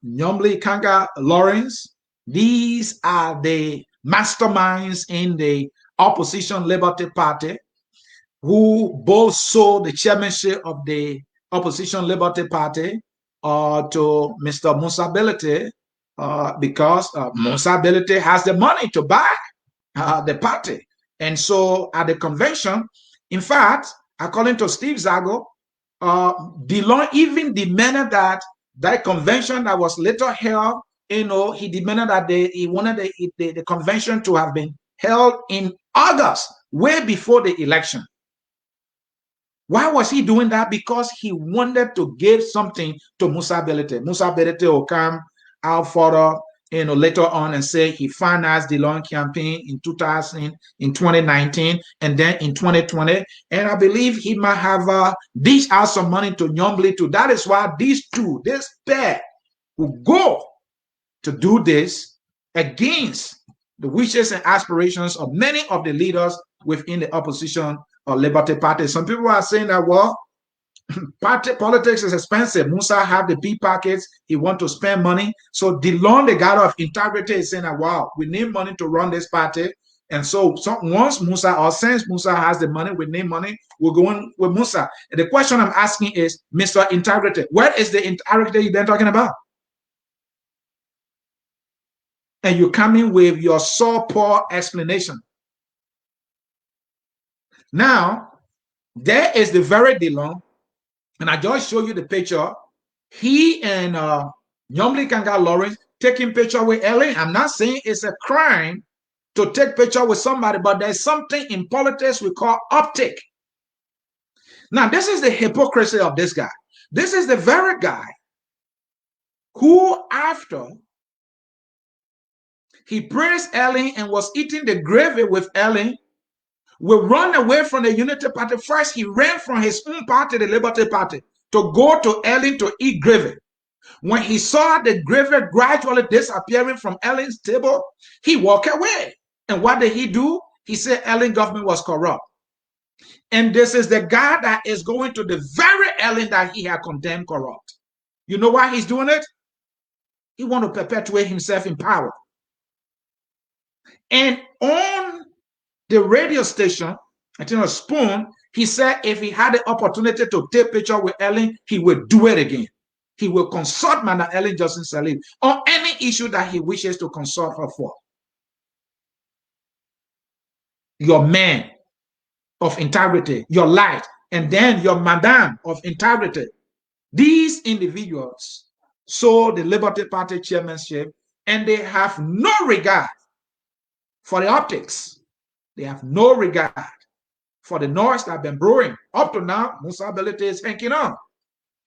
Nyomli Kaka Lawrence. These are the masterminds in the opposition Liberty Party who both sold the chairmanship of the opposition Liberty Party to Mr. Musability because Musability has the money to buy the party. And so at the convention, in fact, according to Steve Zago, DeLong even demanded that convention that was later held, he demanded that he wanted the convention to have been held in August, way before the election. Why was he doing that? Because he wanted to give something to Musability. Musability will come out further, later on and say he financed the long campaign in 2019, and then in 2020. And I believe he might have dished out some money to Nyombli too. That is why these two, this pair, will go to do this against the wishes and aspirations of many of the leaders within the opposition or Liberty Party. Some people are saying that, well, politics is expensive. Musa have the big pockets. He want to spend money. So DeLong, the guy of integrity, is saying that, wow, we need money to run this party. And so once Musa, or since Musa has the money, we need money, we're going with Musa. And the question I'm asking is, Mr. Integrity, what is the integrity you've been talking about? And you're coming with your so poor explanation. Now, there is the very DeLong, and I just show you the picture. He and Nyomli Kanga Lawrence taking picture with Ellen. I'm not saying it's a crime to take picture with somebody, but there's something in politics we call optic. Now, this is the hypocrisy of this guy. This is the very guy who, after he praised Ellen and was eating the gravy with Ellen, will run away from the Unity Party. First, he ran from his own party, the Liberty Party, to go to Ellen to eat gravy. When he saw the graveyard gradually disappearing from Ellen's table, he walked away. And what did he do? He said Ellen government was corrupt. And this is the guy that is going to the very Ellen that he had condemned corrupt. You know why he's doing it? He wants to perpetuate himself in power. And on the radio station, I think a Spoon, he said if he had the opportunity to take picture with Ellen, he would do it again. He will consult Madam Ellen Johnson Sirleaf on any issue that he wishes to consult her for. Your man of integrity, your light, and then your madam of integrity. These individuals sold the Liberty Party chairmanship, and they have no regard for the optics. They have no regard for the noise that has been brewing. Up to now, Musa Belete is hanging on.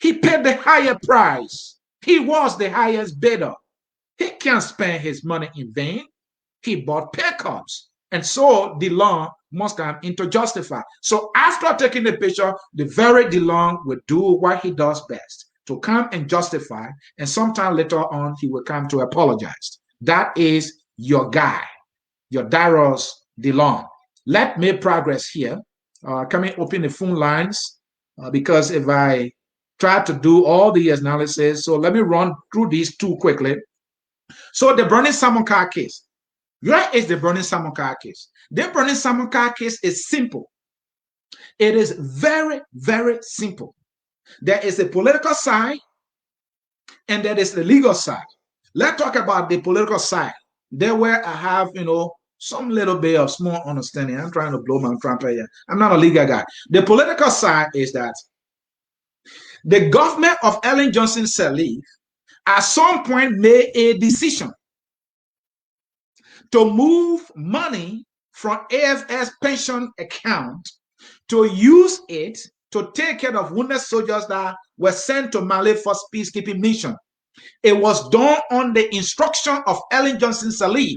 He paid the higher price. He was the highest bidder. He can't spend his money in vain. He bought pay cuts. And so DeLong must come into justify. So after taking the picture, the very DeLong will do what he does best, to come and justify. And sometime later on, he will come to apologize. That is your guy, your Darius DeLong. Let me progress here. Coming open the phone lines, because if I try to do all the analysis, so let me run through these two quickly. So the Brownie Samukai case. Where is the Brownie Samukai case? The Brownie Samukai case is simple. It is very, very simple. There is a political side and there is the legal side. Let's talk about the political side. There where I have, some little bit of small understanding. I'm trying to blow my trumpet here. I'm not a legal guy. The political side is that the government of Ellen Johnson Sirleaf at some point made a decision to move money from AFS pension account to use it to take care of wounded soldiers that were sent to Mali for peacekeeping mission. It was done on the instruction of Ellen Johnson Sirleaf,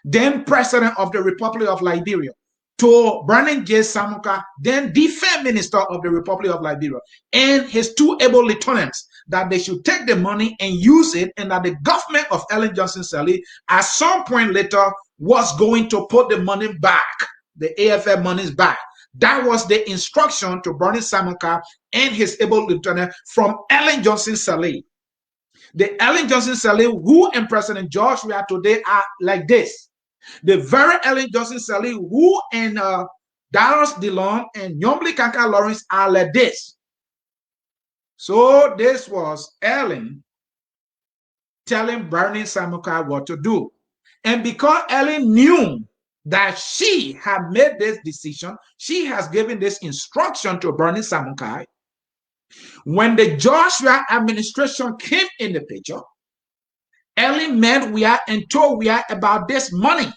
then president of the Republic of Liberia, to Brownie J. Samukai, then defense minister of the Republic of Liberia, and his two able lieutenants, that they should take the money and use it, and that the government of Ellen Johnson Sirleaf at some point later was going to put the money back, the AFF monies back. That was the instruction to Brownie Samukai and his able lieutenant from Ellen Johnson Sirleaf. The Ellen Johnson Sirleaf, who and President George Weah today are like this. The very Ellen Johnson Sirleaf, who and Darius DeLong and Yombli Kanka Lawrence are like this. So this was Ellen telling Brownie Samukai what to do. And because Ellen knew that she had made this decision, she has given this instruction to Brownie Samukai. When the Joshua administration came in the picture, Ellen met Weah and told Weah about this money.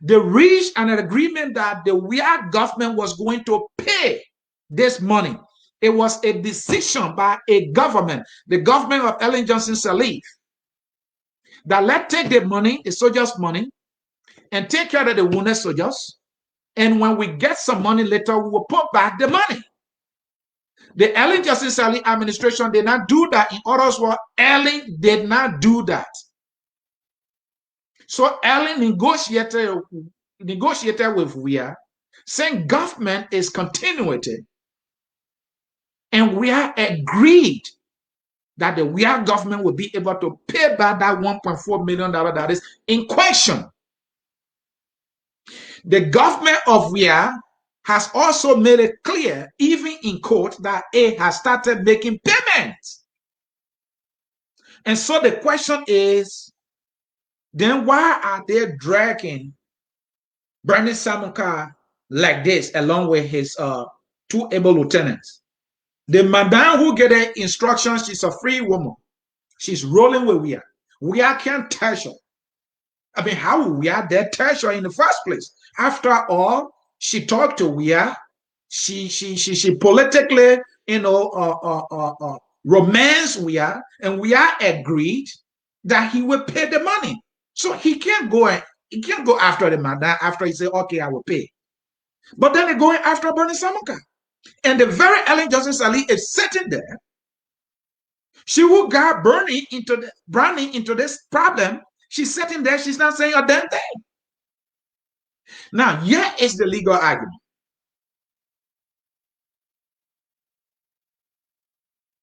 They reached an agreement that the Weah government was going to pay this money. It was a decision by a government, the government of Ellen Johnson Sirleaf, that let's take the money, the soldiers' money, and take care of the wounded soldiers. And when we get some money later, we will put back the money. The Ellen Johnson Sirleaf administration did not do that. In other words, Ellen did not do that. So Ellen negotiated with Weah, saying government is continuity. And Weah agreed that the Weah government will be able to pay back that $1.4 million that is in question. The government of Weah has also made it clear, even in court, that it has started making payments. And so the question is, then why are they dragging Brownie Samukai like this, along with his two able lieutenants? The madam who get the instructions, she's a free woman. She's rolling with Weah. Weah can't touch her. I mean, how would Weah dare touch her in the first place? After all, she talked to Weah. She politically, romance Weah, and Weah agreed that he would pay the money. So he can't go after the madam after he said, okay, I will pay. But then they're going after Brownie Samukai. And the very Ellen Johnson Sirleaf is sitting there. She who got Brownie into this problem, she's sitting there, she's not saying a damn thing. Now, here is the legal argument.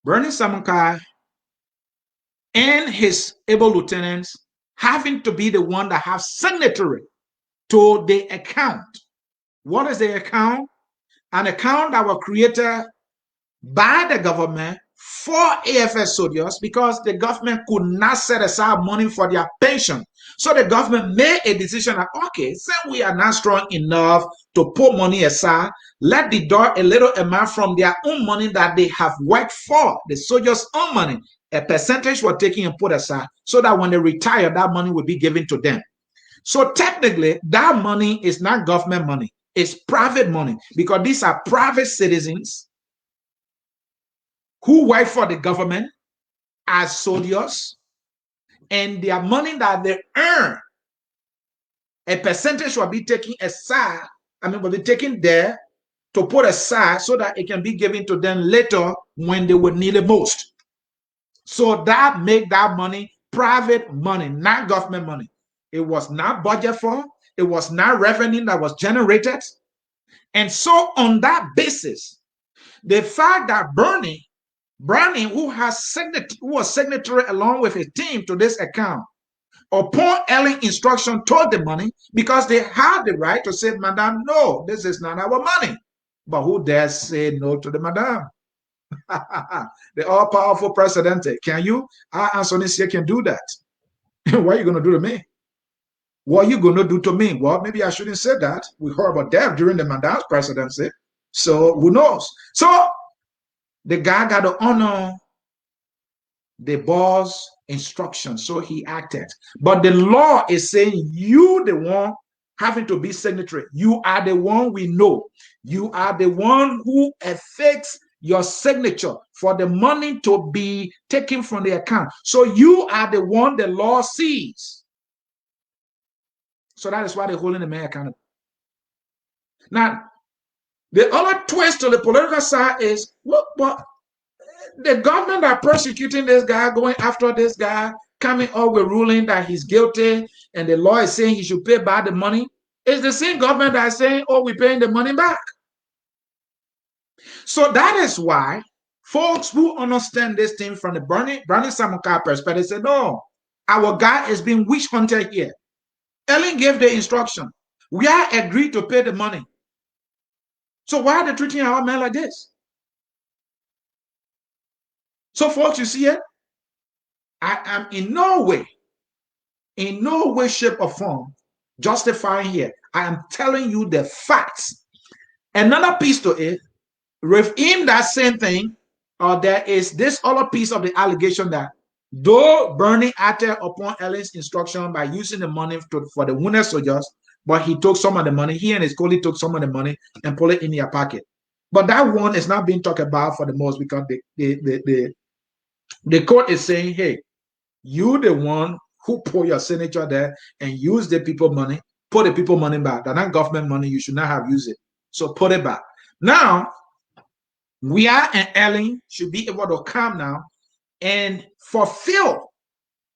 Brownie Samukai and his able lieutenants having to be the one that have signatory to the account. What is the account? An account that was created by the government for AFS soldiers because the government could not set aside money for their pension. So the government made a decision that, okay, since we are not strong enough to put money aside, let the door a little amount from their own money that they have worked for, the soldiers' own money. A percentage was taken and put aside so that when they retire, that money will be given to them. So technically, that money is not government money. It's private money because these are private citizens who work for the government as soldiers, and their money that they earn, a percentage will be taken aside, will be taken there to put aside so that it can be given to them later when they will need it most. So that make that money private money, not government money. It was not budget for, it was not revenue that was generated. And so on that basis, the fact that Brownie, who was signatory along with his team to this account, upon early instruction told the money because they had the right to say, Madam, no, this is not our money. But who dares say no to the Madam? The all-powerful president. Can you? Our Anthony here can do that. What are you going to do to me? What are you going to do to me? Well, maybe I shouldn't say that. We heard about death during the Madam's presidency. So who knows? So the guy got to honor the boss instruction, so he acted. But the law is saying you the one having to be signatory. You are the one we know. You are the one who affects your signature for the money to be taken from the account. So you are the one the law sees. So that is why they're holding the man accountable. Now, the other twist to the political side is, look, but the government are persecuting this guy, going after this guy, coming up with ruling that he's guilty, and the law is saying he should pay back the money. It's the same government that is saying, oh, we're paying the money back. So that is why folks who understand this thing from the Brownie Samukai perspective say, no, our guy is being witch hunted here. Ellen gave the instruction. We are agreed to pay the money. So why are they treating our man like this? So folks, you see it? I am in no way, shape or form justifying here. I am telling you the facts. Another piece to it, within that same thing, there is this other piece of the allegation that though Brownie acted upon Ellen's instruction by using the money for the wounded soldiers, but he took some of the money, he and his colleague took some of the money and put it in their pocket. But that one is not being talked about for the most because the court is saying, hey, you the one who put your signature there and use the people money, put the people money back. That's not government money. You should not have used it. So put it back. Now, Weah and Ellen should be able to come now and fulfill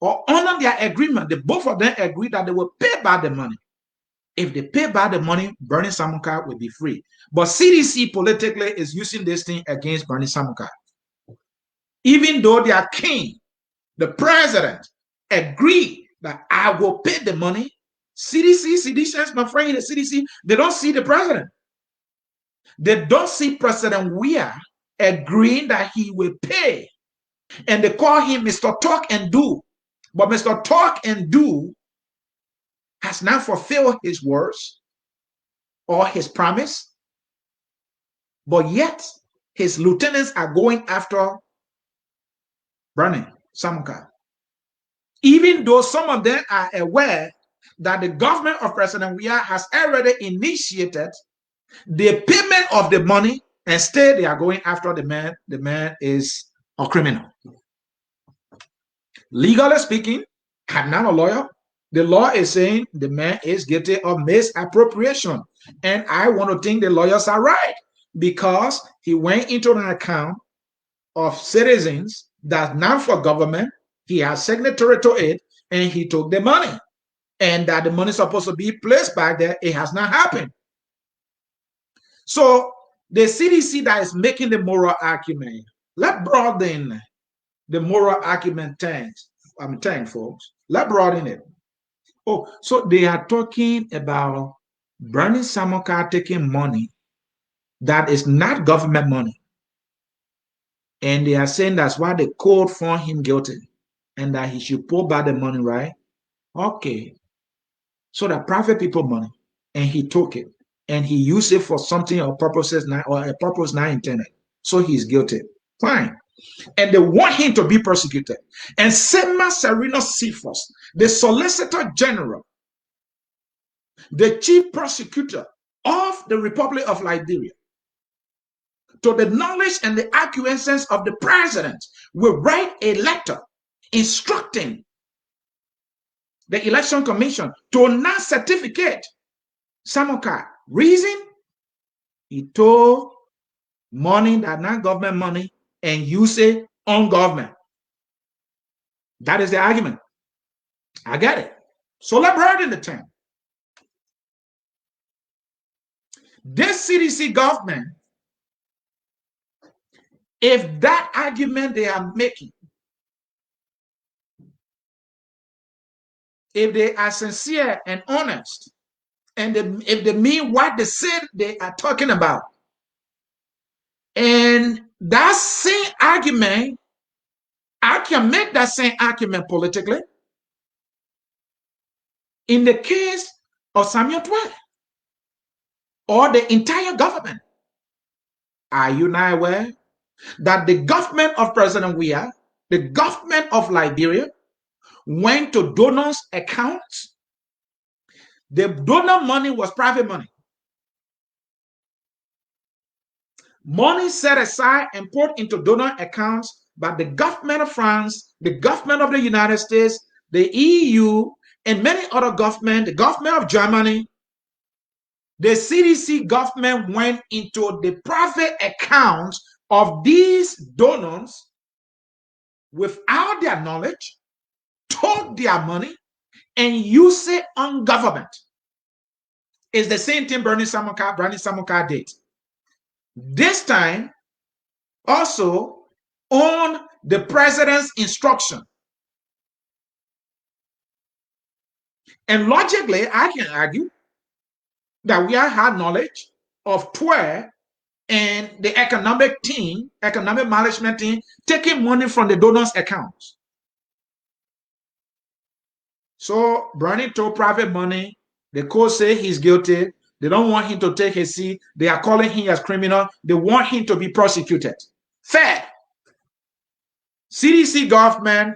or honor their agreement. The both of them agree that they will pay back the money. If they pay back the money, Brownie Samukai will be free. But CDC politically is using this thing against Brownie Samukai. Even though their king, the president, agreed that I will pay the money, CDC, my friend in the CDC, they don't see the president. They don't see President Weah agreeing that he will pay. And they call him Mr. Talk and Do. But Mr. Talk and Do has not fulfilled his words or his promise. But yet, his lieutenants are going after Brownie Samukai. Even though some of them are aware that the government of President Weah has already initiated the payment of the money, and still they are going after the man. The man is a criminal. Legally speaking, I'm not a lawyer. The law is saying the man is guilty of misappropriation. And I want to think the lawyers are right because he went into an account of citizens that's not for government. He has signatory to it, and he took the money. And that the money is supposed to be placed back there, it has not happened. So the CDC that is making the moral argument, let's broaden the moral argument tank, folks. Let's broaden it. Oh, so they are talking about Brownie Samukai taking money that is not government money. And they are saying that's why the court found him guilty and that he should pull back the money, right? Okay. So the private people money, and he took it and he used it for something or purposes not, or a purpose not intended. So he's guilty. Fine. And they want him to be persecuted. And Sema Serino Cephas, the Solicitor General, the chief prosecutor of the Republic of Liberia, to the knowledge and the acquiescence of the president, will write a letter instructing the election commission to not certificate Samukai. Reason? He told money that not government money and use it on government. That is the argument. I get it. So let's write in the term. This CDC government, if that argument they are making, if they are sincere and honest, and if they mean what they said they are talking about, and that same argument, I can make that same argument politically in the case of Samuel Twehway or the entire government. Are you not aware that the government of President Weah, the government of Liberia, went to donors' accounts? The donor money was private money. Money set aside and put into donor accounts by the government of France, the government of the United States, the EU, and many other governments, the government of Germany. The CDC government went into the private accounts of these donors without their knowledge, took their money, and used it on government. It's the same thing Brownie Samukai did. This time, also on the president's instruction. And logically, I can argue that we have had knowledge of Twehway and the economic management team, taking money from the donors' accounts. So Brownie took private money. The court say he's guilty. They don't want him to take his seat. They are calling him as criminal. They want him to be prosecuted. Fair. CDC government,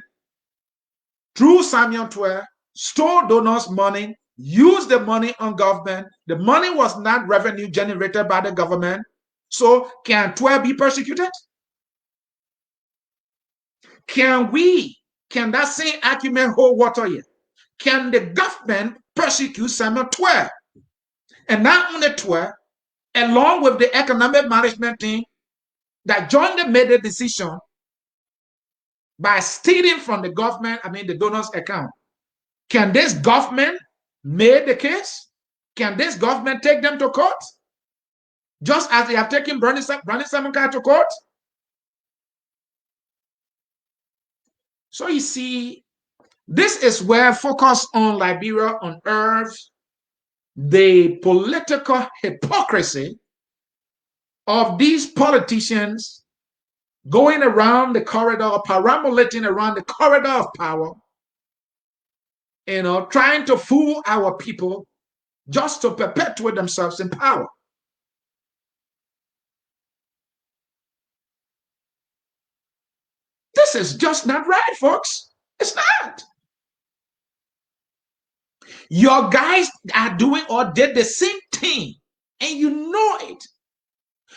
through Samuel Twehway, stole donors' money, used the money on government. The money was not revenue generated by the government. So can Twehway be persecuted? Can that same argument hold water here? Can the government persecute Samuel Twehway? And not only Twehway, along with the economic management team that jointly made the decision by stealing from the government, the donors' account. Can this government make the case? Can this government take them to court? Just as they have taken Brownie Samukai to court? So you see, this is where Focus on Liberia unearths the political hypocrisy of these politicians going around the corridor, perambulating around the corridor of power, trying to fool our people just to perpetuate themselves in power. This is just not right, folks. It's not. Your guys are doing or did the same thing, and you know it.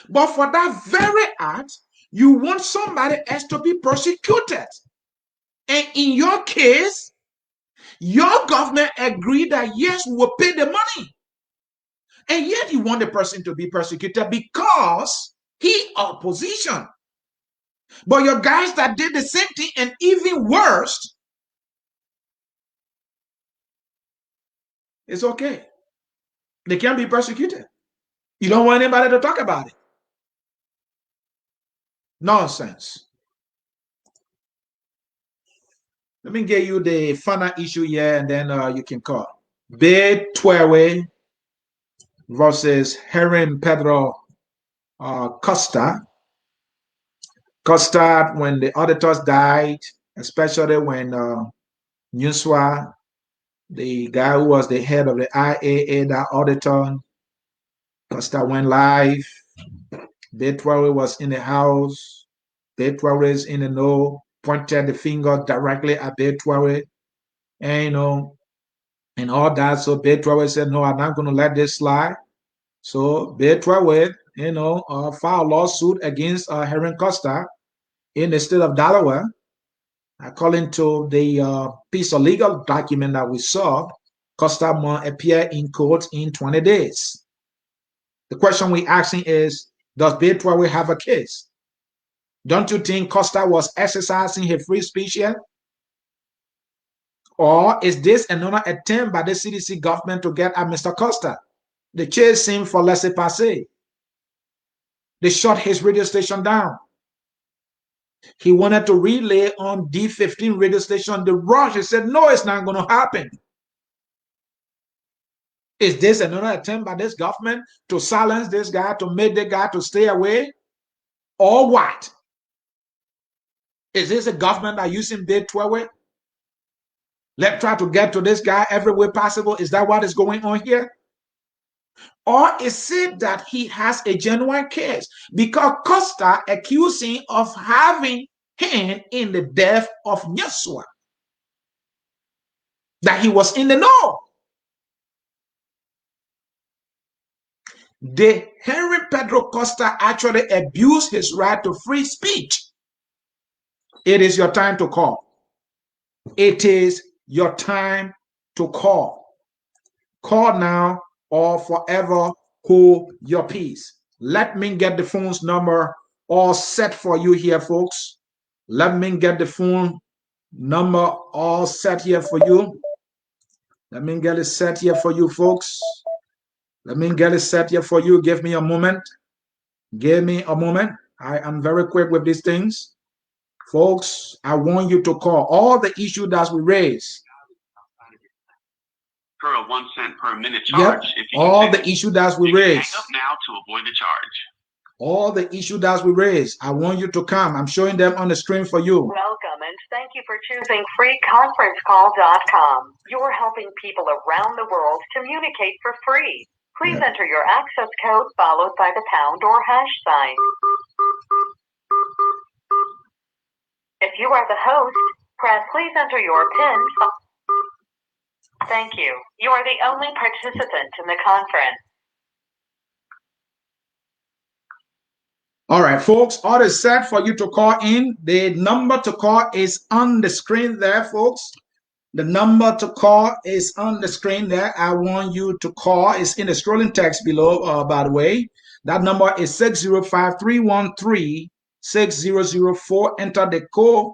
But for that very act, you want somebody else to be persecuted. And in your case, your government agreed that, yes, we will pay the money. And yet you want the person to be persecuted because he opposition. But your guys that did the same thing and even worse, it's okay. They can't be persecuted. You don't want anybody to talk about it. Nonsense. Let me get you the final issue here, and then you can call. Twehway versus Heron Pedro Costa. Costa, when the auditors died, especially when Nuswa, the guy who was the head of the IAA, that auditor, Costa went live. Twehway was in the house. Twehway is in the know, pointed the finger directly at Twehway, and and all that. So Twehway said, "No, I'm not going to let this slide." So Twehway, filed a lawsuit against Heron Costa in the state of Delaware. According to the piece of legal document that we saw, Costa must appear in court in 20 days. The question we're asking is, does Twehway have a case? Don't you think Costa was exercising his free speech here? Or is this another attempt by the CDC government to get at Mr. Costa? They chased him for laissez-passer. They shut his radio station down. He wanted to relay on D15 radio station the rush. He said, no, it's not going to happen. Is this another attempt by this government to silence this guy, to make the guy to stay away? Or what? Is this a government that using Twehway? Let's try to get to this guy every way possible. Is that what is going on here? Or is it that he has a genuine case? Because Costa accused him of having hand in the death of Nyaswa. That he was in the know. The Henry Pedro Costa actually abused his right to free speech. It is your time to call. It is your time to call. Call now or forever hold your peace. Let me get the phone's number all set for you here, folks. Let me get the phone number all set here for you. Let me get it set here for you, folks. Let me get it set here for you. Give me a moment. Give me a moment. I am very quick with these things. Folks, I want you to call all the issues that we raise. For a 1 cent per minute charge. Yep, all the issues that we raise. Hang up now to avoid the charge. All the issues that we raise. I want you to come. I'm showing them on the screen for you. Welcome and thank you for choosing freeconferencecall.com. You're helping people around the world communicate for free. Please enter your access code followed by the pound or hash sign. If you are the host, please enter your PIN. Thank you. You are the only participant in the conference. All right, folks, all is set for you to call in. The number to call is on the screen there, folks. The number to call is on the screen there. I want you to call. It's in the scrolling text below, by the way. That number is 605-313-6004. Enter the code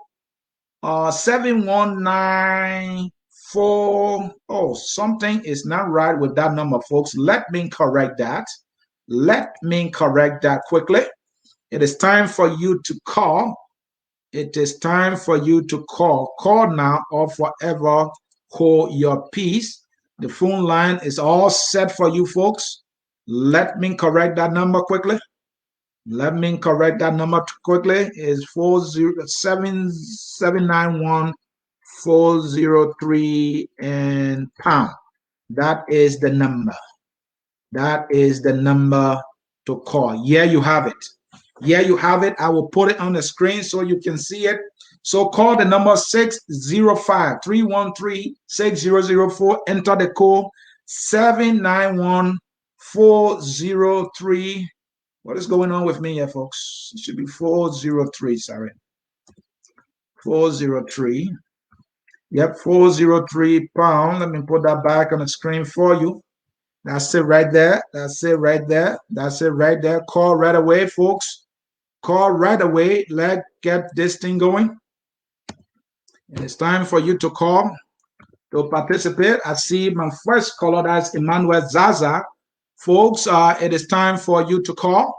7194. Oh, something is not right with that number, folks. Let me correct that. Let me correct that quickly. It is time for you to call. It is time for you to call. Call now or forever hold your peace. The phone line is all set for you, folks. Let me correct that number quickly. Let me correct that number quickly. It's 40791-403 and pound. That is the number. That is the number to call. Yeah, you have it. Yeah, you have it. I will put it on the screen so you can see it. So call the number 605-313-6004. Enter the code 791403. What is going on with me here, folks? It should be 403, sorry. 403. Yep, 403 pound. Let me put that back on the screen for you. That's it right there. That's it right there. That's it right there. Call right away, folks. call right away. Let's get this thing going. It's time for you to call to participate. I see my first caller, that's Emmanuel Zaza. Folks, it is time for you to call.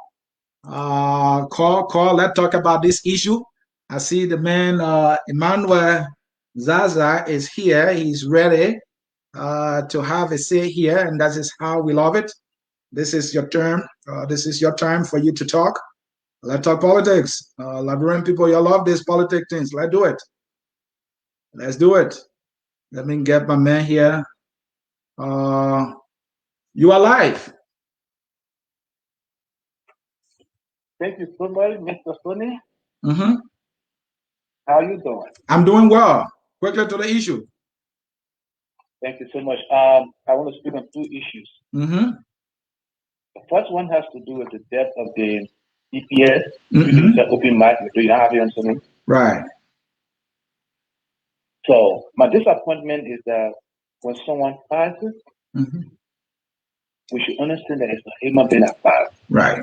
Call. Let's talk about this issue. I see the man, Emmanuel Zaza, is here. He's ready to have a say here, and that is how we love it. This is your term. This is your time for you to talk. Let's talk politics. Liberian people, you love these politics things. Let's do it. Let's do it. Let me get my man here. You are live. Thank you so much, Mr. Sonny. Mm-hmm. How are you doing? I'm doing well. Quickly to the issue. Thank you so much. I want to speak on two issues. Mm-hmm. The first one has to do with the death of the DPS. Mm-hmm. It's an open mic. Do you have it on something? Right. So my disappointment is that when someone passes, Mm-hmm. we should understand that it's a human being that passed. Right.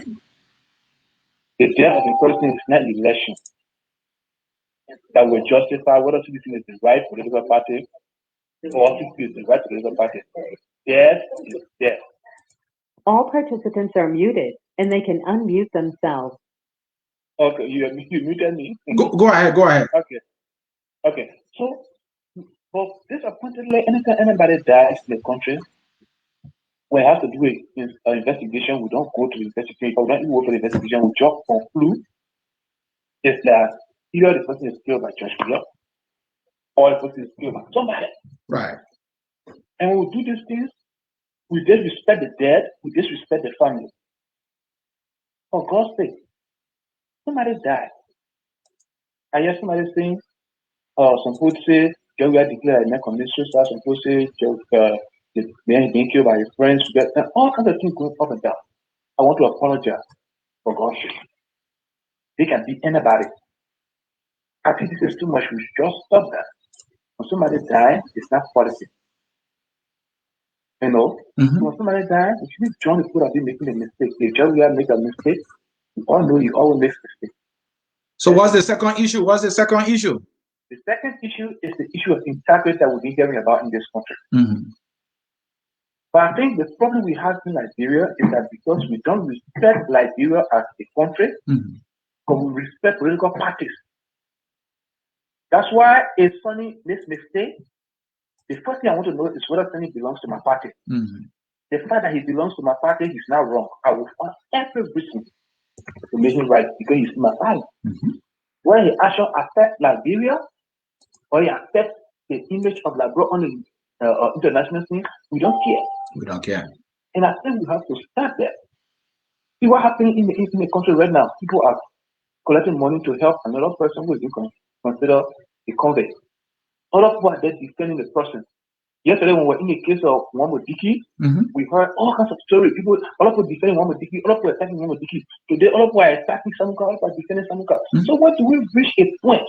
The death of a person is not election that will justify whether citizen is the right political party or citizen is the right political party. Death is death. All participants are muted and they can unmute themselves. Okay, you muted me. Go ahead. Go ahead. Okay. So, but disappointingly, anytime anybody dies in the country, we have to do an investigation. We don't go to the investigation. We don't even go for the investigation. We just conclude is that either the person is killed by Josh Weah or the person is killed by somebody. Right. And when we do these things, we disrespect the dead, we disrespect the family. For God's sake, somebody died. I hear somebody saying, some people say, Josh Weah declared a man committed suicide. Some people say, the man being killed by his friends. And all kinds of things going up and down. I want to apologize for God's sake. They can be anybody. I think this is too much. We should just stop that. When somebody dies, it's not policy. You know, Mm-hmm. when somebody dies, we shouldn't join the people that be making a mistake. If Josh Weah make a mistake, we all know he always makes mistakes. So what's the second issue? The second issue is the issue of integrity that we've been hearing about in this country. Mm-hmm. But I think the problem we have in Liberia is that because we don't respect Liberia as a country, Mm-hmm. but we respect political parties. That's why if Sonny makes mistake, the first thing I want to know is whether Sonny belongs to my party. Mm-hmm. The fact that he belongs to my party, he's not wrong. I will find every reason to make him right because he's in my party. Mm-hmm. Whether he actually affects Liberia or he affects the image of Liberia on the international scene, we don't care. We don't care. And I think we have to start there. See what happening in the country right now. People are collecting money to help another person who is considered a convict. Other people are there defending the person. Yesterday, when we were in the case of Wamodiki, Mm-hmm. we heard all kinds of stories. All of people defending Wamodiki, all of people attacking Wamodiki. Today, all of people are attacking Samukai, all of people are defending Samukai. Mm-hmm. So when do we reach a point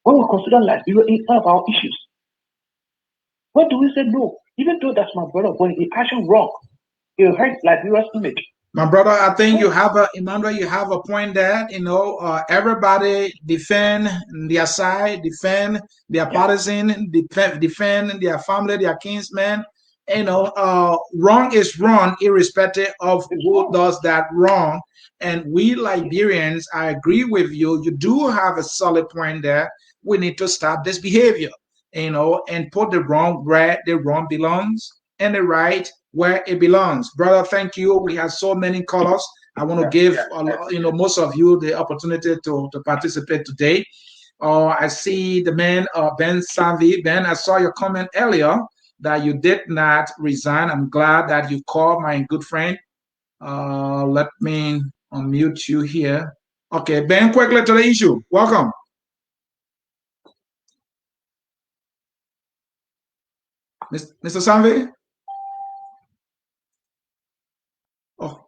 when we consider Liberia in all of our issues? When do we say no? Even though that's my brother, but he actually wrong. It hurts Liberia's image. My brother, I think you have Emmanuel, you have a point there. Everybody defend their side, defend their partisan, defend their family, their kinsmen. Wrong is wrong, irrespective of who does that wrong. And we Liberians, I agree with you. You do have a solid point there. We need to stop this behavior, and put the wrong where the wrong belongs and the right where it belongs. Brother, thank you. We have so many callers. I want to give most of you the opportunity to participate today. I see the man Ben Savi. Ben, I saw your comment earlier that you did not resign. I'm glad that you called, my good friend. Let me unmute you here. Okay, Ben, quickly to the issue. Welcome. Mr. Sanvi? Oh,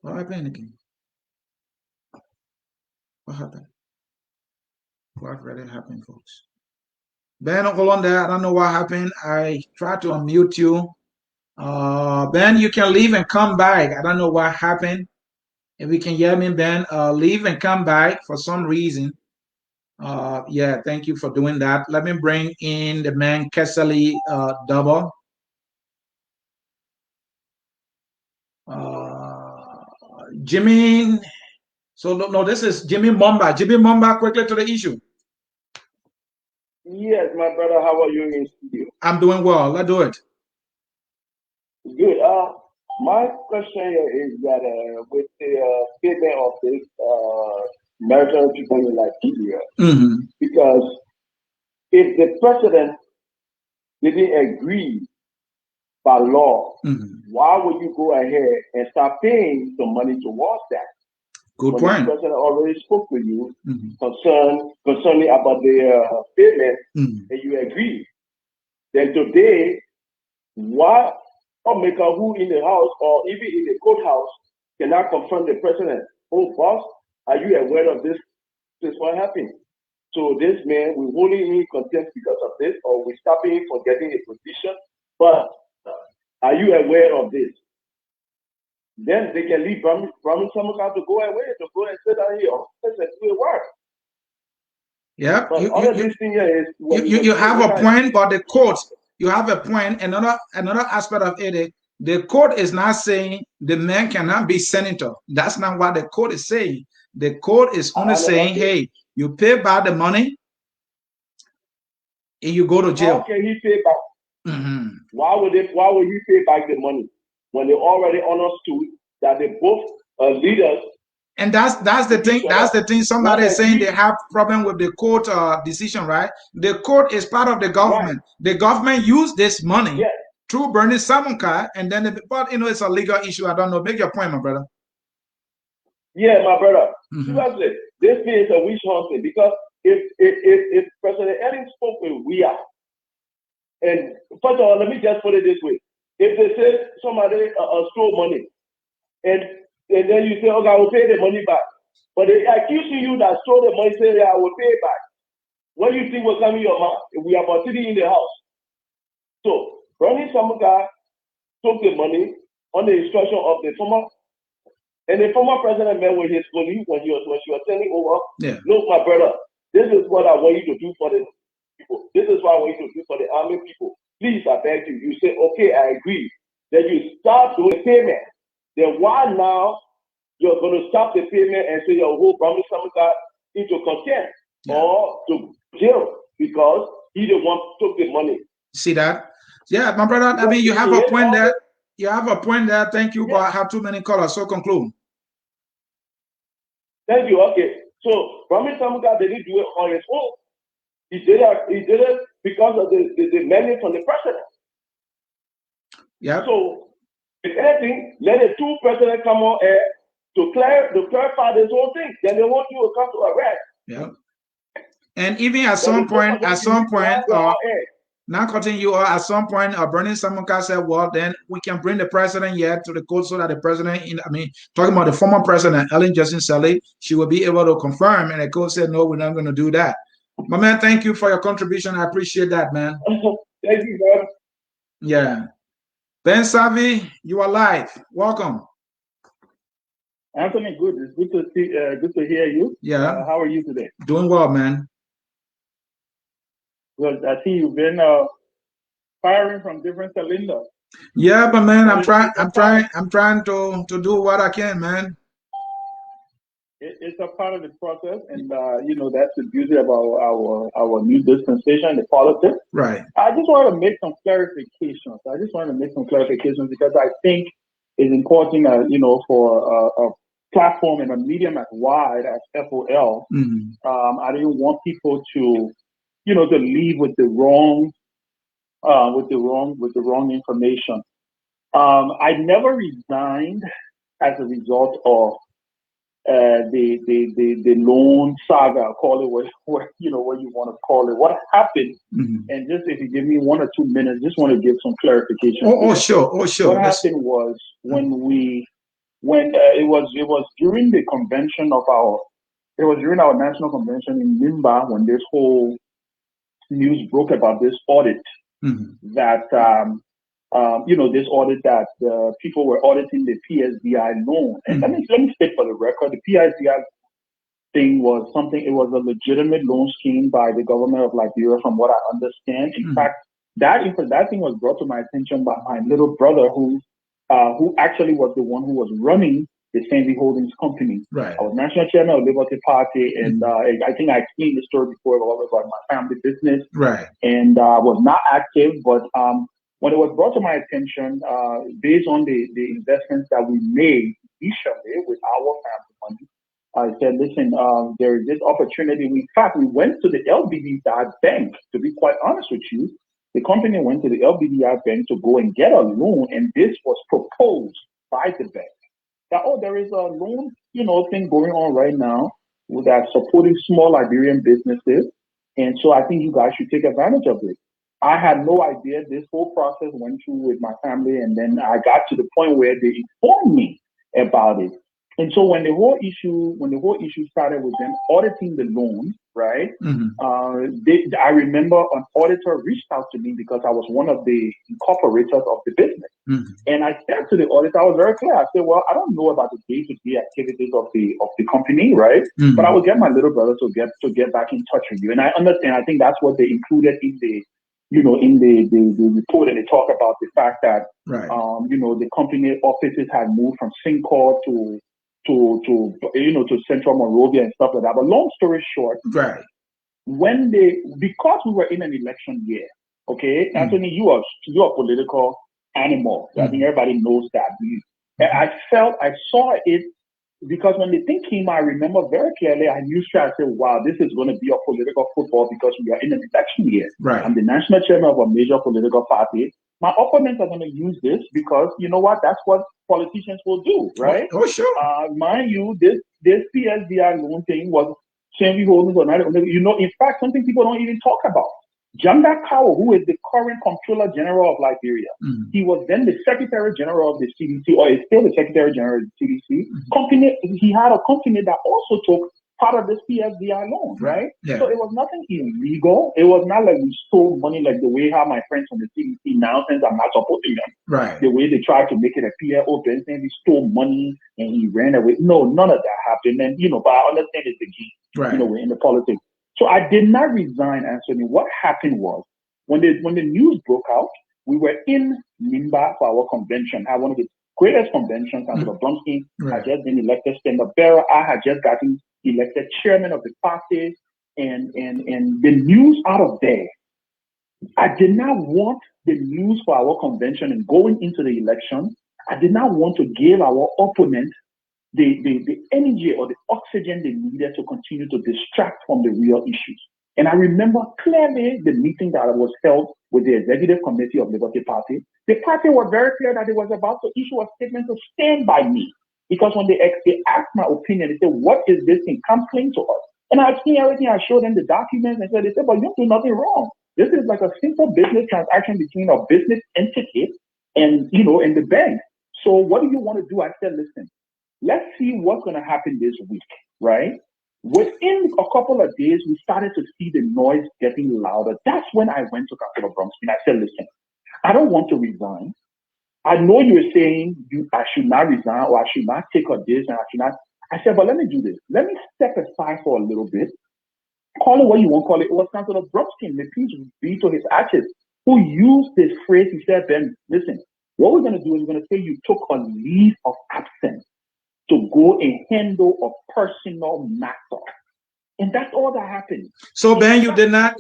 what happened again? What happened? What really happened, folks? Ben, hold on there. I don't know what happened. I tried to unmute you. Ben, you can leave and come back. I don't know what happened. If we can hear me, Ben, leave and come back for some reason. Yeah, thank you for doing that. Let me bring in the man Kesali Double. Jimmy. So no, this is Jimmy Mumba. Jimmy Mumba, quickly to the issue. Yes, my brother. How are you in studio? I'm doing well. Let's do it. Good. My question here is that with the statement of this marital people in Liberia, because if the president didn't agree by law, why would you go ahead and start paying some money towards that? Good when point. The president already spoke to you concerning about the payment, and you agree. Then today, why lawmaker who in the house or even in the courthouse cannot confront the president? Oh, boss, are you aware of this? This is what happened. So this man, we holding him in contempt because of this, or we stopping him from getting a position. But are you aware of this? Then they can leave Brownie Samukai to go away, to go and sit down here and do a work. Yeah, you have a point, but the court, you have a point. Another aspect of it, the court is not saying the man cannot be senator. That's not what the court is saying. The court is only saying, hey, you pay back the money and you go to jail. How can he pay back? Why would he pay back the money when they already understood that they both leaders? And that's the thing. That's the thing. Somebody is saying they have problem with the court decision, right? The court is part of the government. Right. The government used this money through Brownie Samukai, and then but it's a legal issue. I don't know. Make your point, my brother. Yeah, my brother. Seriously, this is a witch hunting because if President Ellen spoke with Weah, and first of all, let me just put it this way: if they say somebody stole money, and then you say, okay, I will pay the money back. But they accusing you that stole the money, say, yeah, I will pay it back. What do you think will come in your mouth? We are about sitting in the house. So, Brownie Samukai took the money on the instruction of the former, and the former president met with his colleague when she was turning over. Yeah. Look, my brother, this is what I want you to do for the people. This is what I want you to do for the army people. Please, I beg you. You say, okay, I agree. Then you start doing payment. Then why now you're going to stop the payment and say your whole Brownie Samukai into contempt or to jail because he the one took the money? See that? Yeah, my brother. I mean, you have a point there. You have a point there. Thank you, but I have too many callers. So conclude. Thank you. Okay. So Brownie Samukai didn't do it on his own. He did it because of the mandate from the president. Yeah. So if anything, let the two presidents come on air to clarify this whole thing. Then they want you to come to arrest. Yeah. And even at some point, not cutting you off, at some point, Brownie Samukai said, well, then we can bring the president here to the court so that the president, talking about the former president, Ellen Johnson Sirleaf, she will be able to confirm. And the court said, no, we're not going to do that. My man, thank you for your contribution. I appreciate that, man. Thank you, man. Yeah. Ben Savi, you are live. Welcome. Anthony, good. It's good to see. Good to hear you. Yeah. How are you today? Doing well, man. Well, I see you've been firing from different cylinders. Yeah, but man, I'm trying to do what I can, man. It's a part of the process, and that's the beauty of our new dispensation, the politics. Right. I just want to make some clarifications. Because I think it's important, for a platform and a medium as wide as FOL. I didn't want people to, to leave with the wrong, information. I never resigned as a result of the loan saga, call it what you want to call it. What happened? And just if you give me 1 or 2 minutes, just want to give some clarification. Sure. What happened was when it was during the convention during our national convention in Limba when this whole news broke about this audit that this audit that people were auditing the PSDI loan. And let me state for the record, the PSDI thing was something, it was a legitimate loan scheme by the government of Liberia, from what I understand. In fact, that thing was brought to my attention by my little brother, who actually was the one who was running the Sandy Holdings company. Right. I was national chairman of Liberty Party, and I think I explained the story before about my family business. Right. And was not active, but when it was brought to my attention, based on the investments that we made initially with our family money, I said, listen, there is this opportunity. In fact, we went to the LBDI bank, to be quite honest with you. The company went to the LBDI bank to go and get a loan, and this was proposed by the bank. That, there is a loan, thing going on right now that's supporting small Liberian businesses. And so I think you guys should take advantage of it. I had no idea this whole process went through with my family, and then I got to the point where they informed me about it. And so when the whole issue started with them auditing the loan, right? I remember an auditor reached out to me because I was one of the incorporators of the business. And I said to the auditor, I was very clear. I said, well, I don't know about the day-to-day activities of the company, right? But I will get my little brother to get back in touch with you. And I understand. I think that's what they included in the report, and they talk about the fact that the company offices had moved from Syncor to Central Monrovia and stuff like that. But long story short, because we were in an election year, okay, Anthony, you are a political animal. I think everybody knows that. I saw it because when the thing came, I remember very clearly, I knew straight, I said, wow, this is going to be a political football because we are in an election year. Right. I'm the national chairman of a major political party. My opponents are going to use this because, you know what, that's what politicians will do, right? Oh, sure. Mind you, this PSDI loan thing was Sandy Holdings or not. In fact, something people don't even talk about. Janda Kawo, who is the current Comptroller General of Liberia, he was then the Secretary General of the CDC, or is still the Secretary General of the CDC. Company, he had a company that also took part of this PSDI loan, right? Yeah. So it was nothing illegal. It was not like we stole money like the way how my friends from the CDC now, since I'm not supporting them. Right. The way they tried to make it appear, saying he stole money and he ran away. No, none of that happened. And, but I understand it's the game. Right. We're in the politics. So I did not resign, Anthony. What happened was, when the news broke out, we were in Nimba for our convention, one of the greatest conventions under the Brownie. I had just been elected standard bearer. I had just gotten elected chairman of the party, and the news out of there. I did not want the news for our convention and going into the election. I did not want to give our opponent the energy or the oxygen they needed to continue to distract from the real issues. And I remember clearly the meeting that was held with the executive committee of Liberty Party. The party was very clear that it was about to issue a statement to stand by me. Because when they asked my opinion, they said, what is this thing? Come clean to us. And I explained everything. I showed them the documents and they said, but you do nothing wrong. This is like a simple business transaction between a business entity and, and the bank. So what do you want to do? I said, listen, let's see what's going to happen this week, right? Within a couple of days, we started to see the noise getting louder. That's when I went to Councilor Brownie and I said, listen, I don't want to resign. I know you were saying I should not resign or I should not take on this and I should not. I said, but let me do this. Let me step aside for a little bit. Call it what you want to call it. It was Councilor Brownie, the peace be to his ashes, who used this phrase. He said, Ben, listen, what we're going to do is we're going to say you took a leave of absence to go and handle a personal matter. And that's all that happened. So Ben, you did not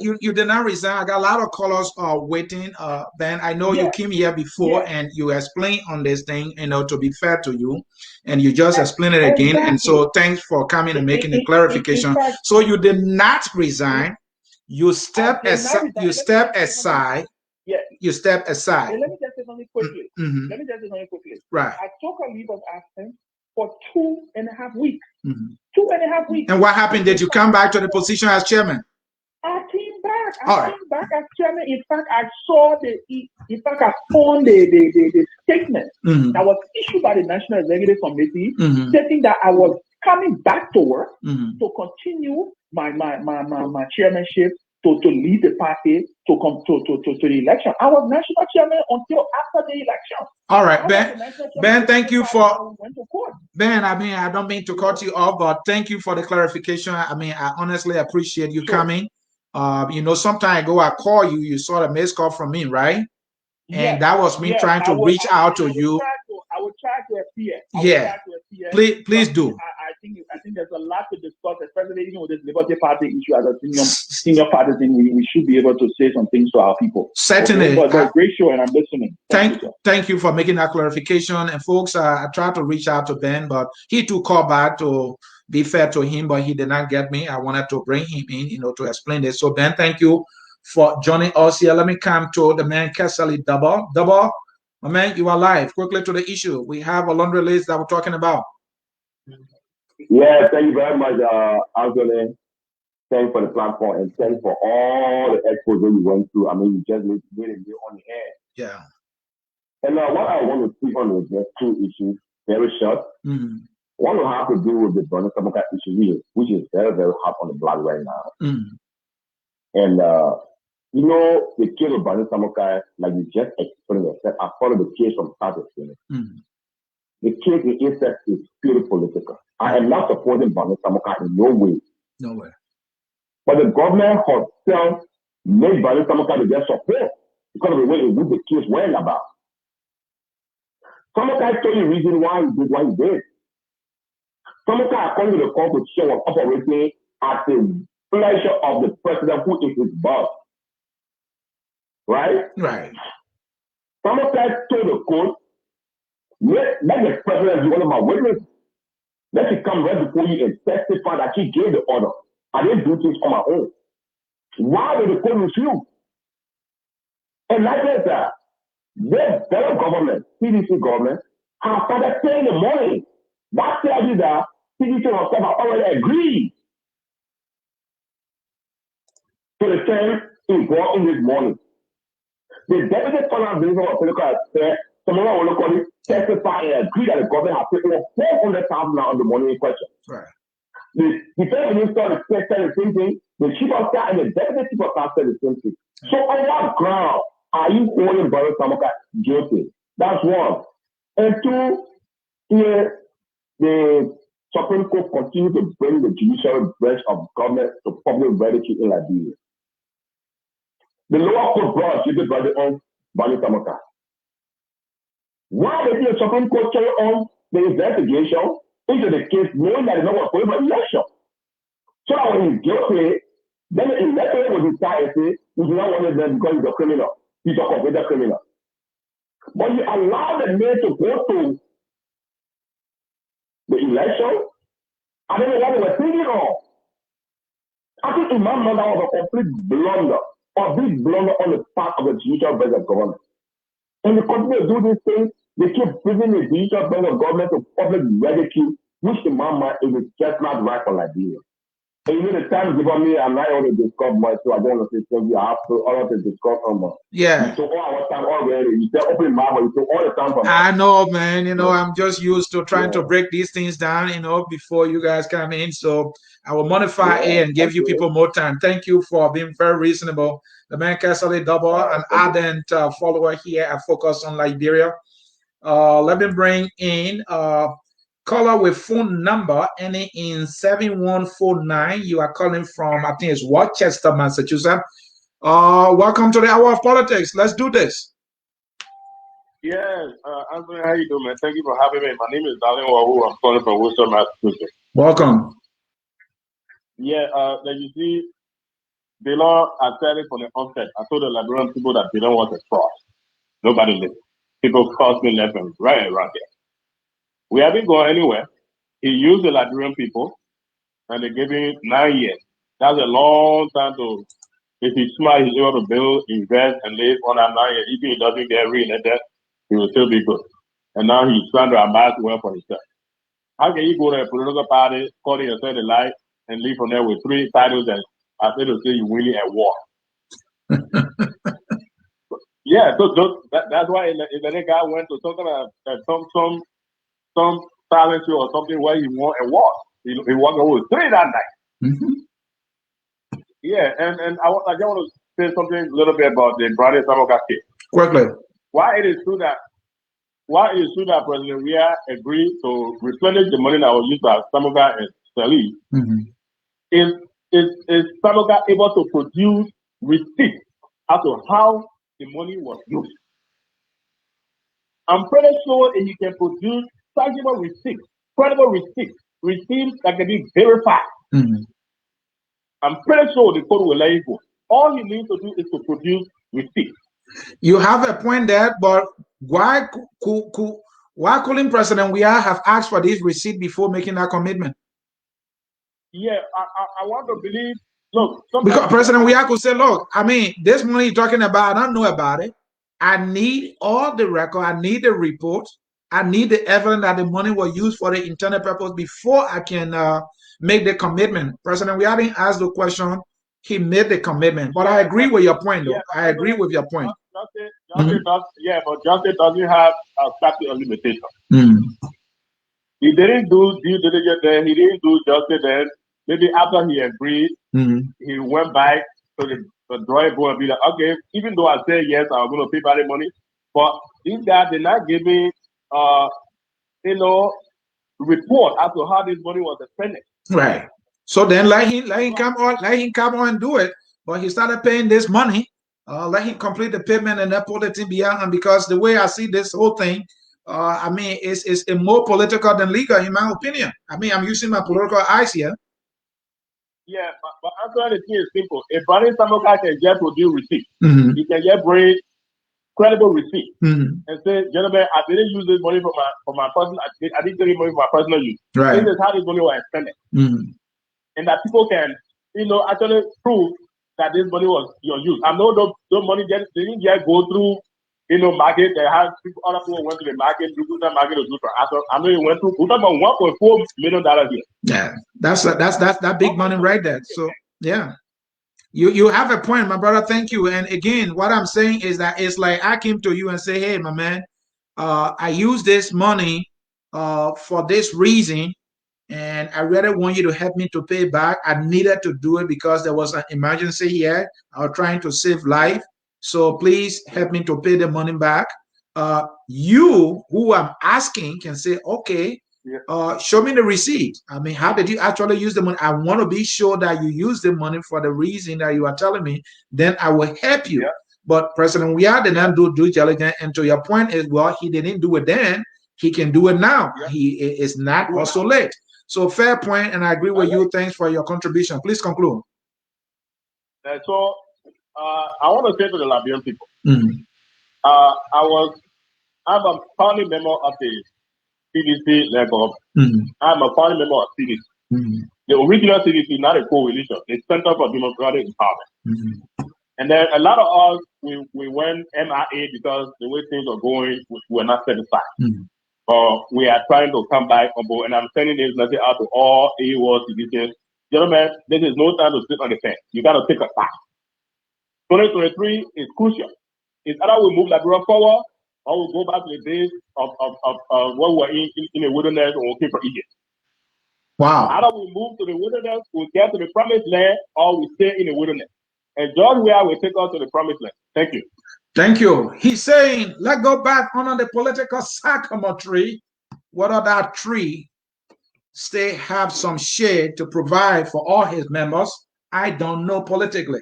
resign. I got a lot of callers waiting. Ben, I know you came here before and you explained on this thing, to be fair to you, and you just explained it again. Exactly. And so thanks for coming and making the clarification. So you did not resign. You stepped aside. You stepped aside. Yeah. You stepped aside. And let me just say something quickly. Right. I took a leave of absence for 2.5 weeks. 2.5 weeks. And what happened? Did you come back to the position as chairman? I came back. I came back as chairman. In fact, I saw I found the statement that was issued by the National Executive Committee stating that I was coming back to work to continue my chairmanship to lead the party to come to the election. I was national chairman until after the election. All right, Ben, thank you for Ben. I mean, I don't mean to cut you off, but thank you for the clarification. I mean, I honestly appreciate you coming. You know, sometime ago I call you, you saw the missed call from me, right? And that was me trying to reach out to you. I will try to appear. Yeah. Please do. I think there's a lot to discuss, especially with this Liberty Party issue as a senior party thing. We should be able to say some things to our people. Certainly. Okay? But great show, and I'm listening. Thank you for making that clarification. And folks, I tried to reach out to Ben, but he too called back to be fair to him, but he did not get me. I wanted to bring him in, you know, to explain this. So Ben, thank you for joining us here. Let me come to the man, Casali Double. My man, you are live. Quickly to the issue. We have a laundry list that we're talking about. Yeah, thank you very much, Anthony. Thanks for the platform and thanks for all the exposure you went through. I mean, you just made it on the air. Yeah. And what I want to speak on is just two issues, very short. One will have to do with the Brownie Samukai issue, which is very, very hot on the block right now. And, you know, the case of Brownie Samukai, like you just explained yourself, I followed the case from start to finish. The case in itself is purely political. I am not supporting Brownie Samukai in no way. No way. But the government herself made Brownie Samukai to get support because of the way in which the case went about. Samukai told you the reason why he did what he did. Samukai, according to the constitution, was operating at the pleasure of the president, who is his boss. Right? Right. Samukai told the court, let the president be one of my witnesses. Let him come right before you and testify that he gave the order. I didn't do things on my own. Why did the court refuse? And like that, the federal government, CDC government, has started paying the money. That tells you that CDC herself have already agreed to the terms involved in this money. The deputy finance minister of political affairs, someone will call it, testify and agree that the government has paid over $400,000 on the money in question. Right. The defense minister said the same thing. The chief of staff and the deputy chief of staff said the same thing. So on what ground are you holding Brownie Samukai guilty? That's one. And two, here the Supreme Court continue to bring the judicial branch of government to public ridicule in Liberia. The lower court brought guilty verdict on Brownie Samukai. Why did the Supreme Court carry on the investigation into the case knowing that it's not going for election? So that when he's guilty, then the investigator will decide and say, we do not want him because he's a criminal. He's a convicted criminal. But you allow the man to go to the election, I don't know what they were thinking of. I think in my mind that was a complete blunder, a big blunder on the part of the judicial branch of government. And they continue to do these things. They keep bringing the judicial branch of government to public ridicule, which in my mind is just not right for Liberia. And you know the time given me, I'm not able to discuss much, so I don't want to say something. I have to discuss more. Yeah. You took all our time already. You said open mouth, but you took all the time from I know, man. You know, I'm just used to trying to break these things down, you know, before you guys come in. So I will modify it and give you people more time. Thank you for being very reasonable. The man Castle Double, an ardent follower here at Focus on Liberia. Let me bring in caller with phone number ending in 7149. You are calling from, I think it's Rochester, Massachusetts. Welcome to the Hour of Politics. Let's do this. Yes, Anthony, how you doing, man? Thank you for having me. My name is Weah. I'm calling from Worcester, Massachusetts. Welcome. Yeah, like you see, Belon, I said it from the onset. I told the Liberian people that Belon was a fraud. Nobody listened. People crossed me left and right around here. We haven't gone anywhere. He used the Liberian people, and they gave him 9 years. That's a long time to, if he's smart, he's able to build, invest, and live on that 9 years. Even if he doesn't get re-elected, he will still be good. And now he's trying to amass wealth for himself. How can you go to a political party, calling yourself a lie, and leave from there with 3 titles and after to say you're winning at war? Yeah, so that's why if any guy went to something some talent show or something where he won a war, he walked over with 3 that night. Yeah, and I just want to say something a little bit about the Brownie Samukai case. Quickly. Why it is true that President Weah agreed to replenish the money that was used by Samukai and Sally, is Samukai able to produce receipts as to how the money was used? I'm pretty sure that he can produce tangible receipts, credible receipts that can be verified. I'm pretty sure the court will let you go. All he needs to do is to produce receipts. You have a point there, but why couldn't President Weah have asked for this receipt before making that commitment? Yeah, I want to believe. Look, because President Weah could say, look, I mean, this money you're talking about, I don't know about it. I need all the record. I need the report. I need the evidence that the money was used for the internal purpose before I can make the commitment. President Weah didn't ask the question. He made the commitment. But I agree with your point, though. Yeah, I agree with your point. But justice doesn't have a statute of limitation. He didn't do due diligence then. He didn't do justice then. Maybe after he agreed, he went back to the drawing board and be like, okay, even though I said yes, I'm going to pay back the money, but these guys did not give me, report as to how this money was expended. Right. So then let him come on and do it. But he started paying this money. Let him complete the payment and then put it in beyond. And because the way I see this whole thing, I mean, it's more political than legal, in my opinion. I mean, I'm using my political eyes here. Yeah, but actually the thing is simple. If Brownie Samukai can just produce receipt, he can just bring credible receipt and say, gentlemen, I didn't use this money for my personal. I didn't take money for my personal use. Right. This is how this money was expended, and that people can, actually prove that this money was your use. I know those money didn't just go through, market. They had other people went to the market, do the market, or do transfer. I know it went through. We're talking about $1.4 million here. Yeah, that's that big money right there. So yeah. You have a point, my brother. Thank you. And again, what I'm saying is that it's like I came to you and say, hey, my man, I use this money for this reason, and I really want you to help me to pay back. I needed to do it because there was an emergency here. I was trying to save life. So please help me to pay the money back. You, who I'm asking, can say, okay, show me the receipt. I mean, how did you actually use the money? I want to be sure that you use the money for the reason that you are telling me. Then I will help you. But President Weah did not do due diligence. And to your point is, well, he didn't do it then. He can do it now. He is not also late. So fair point, and I agree with you. Thanks for your contribution. Please conclude. So I want to say to the Liberian people, I'm a founding member of the CDC level. I'm a founding member of CDC. The original CDC, not a coalition, the Center for Democratic Empowerment. And then a lot of us, we went MIA because the way things are going, we were not satisfied. We are trying to come back on board, and I'm sending this message out to all AWOL CDCs. Gentlemen, this is no time to sit on the fence. You got to take a path. 2023 is crucial. It's either we move Liberia forward, or we go back to the days of what we were in the wilderness or we came from Egypt. Wow. Either we move to the wilderness, we get to the promised land, or we stay in the wilderness. And George Weah will take us to the promised land. Thank you. Thank you. He's saying, let's go back under the political sycamore tree. Whether that tree have some shade to provide for all his members, I don't know politically.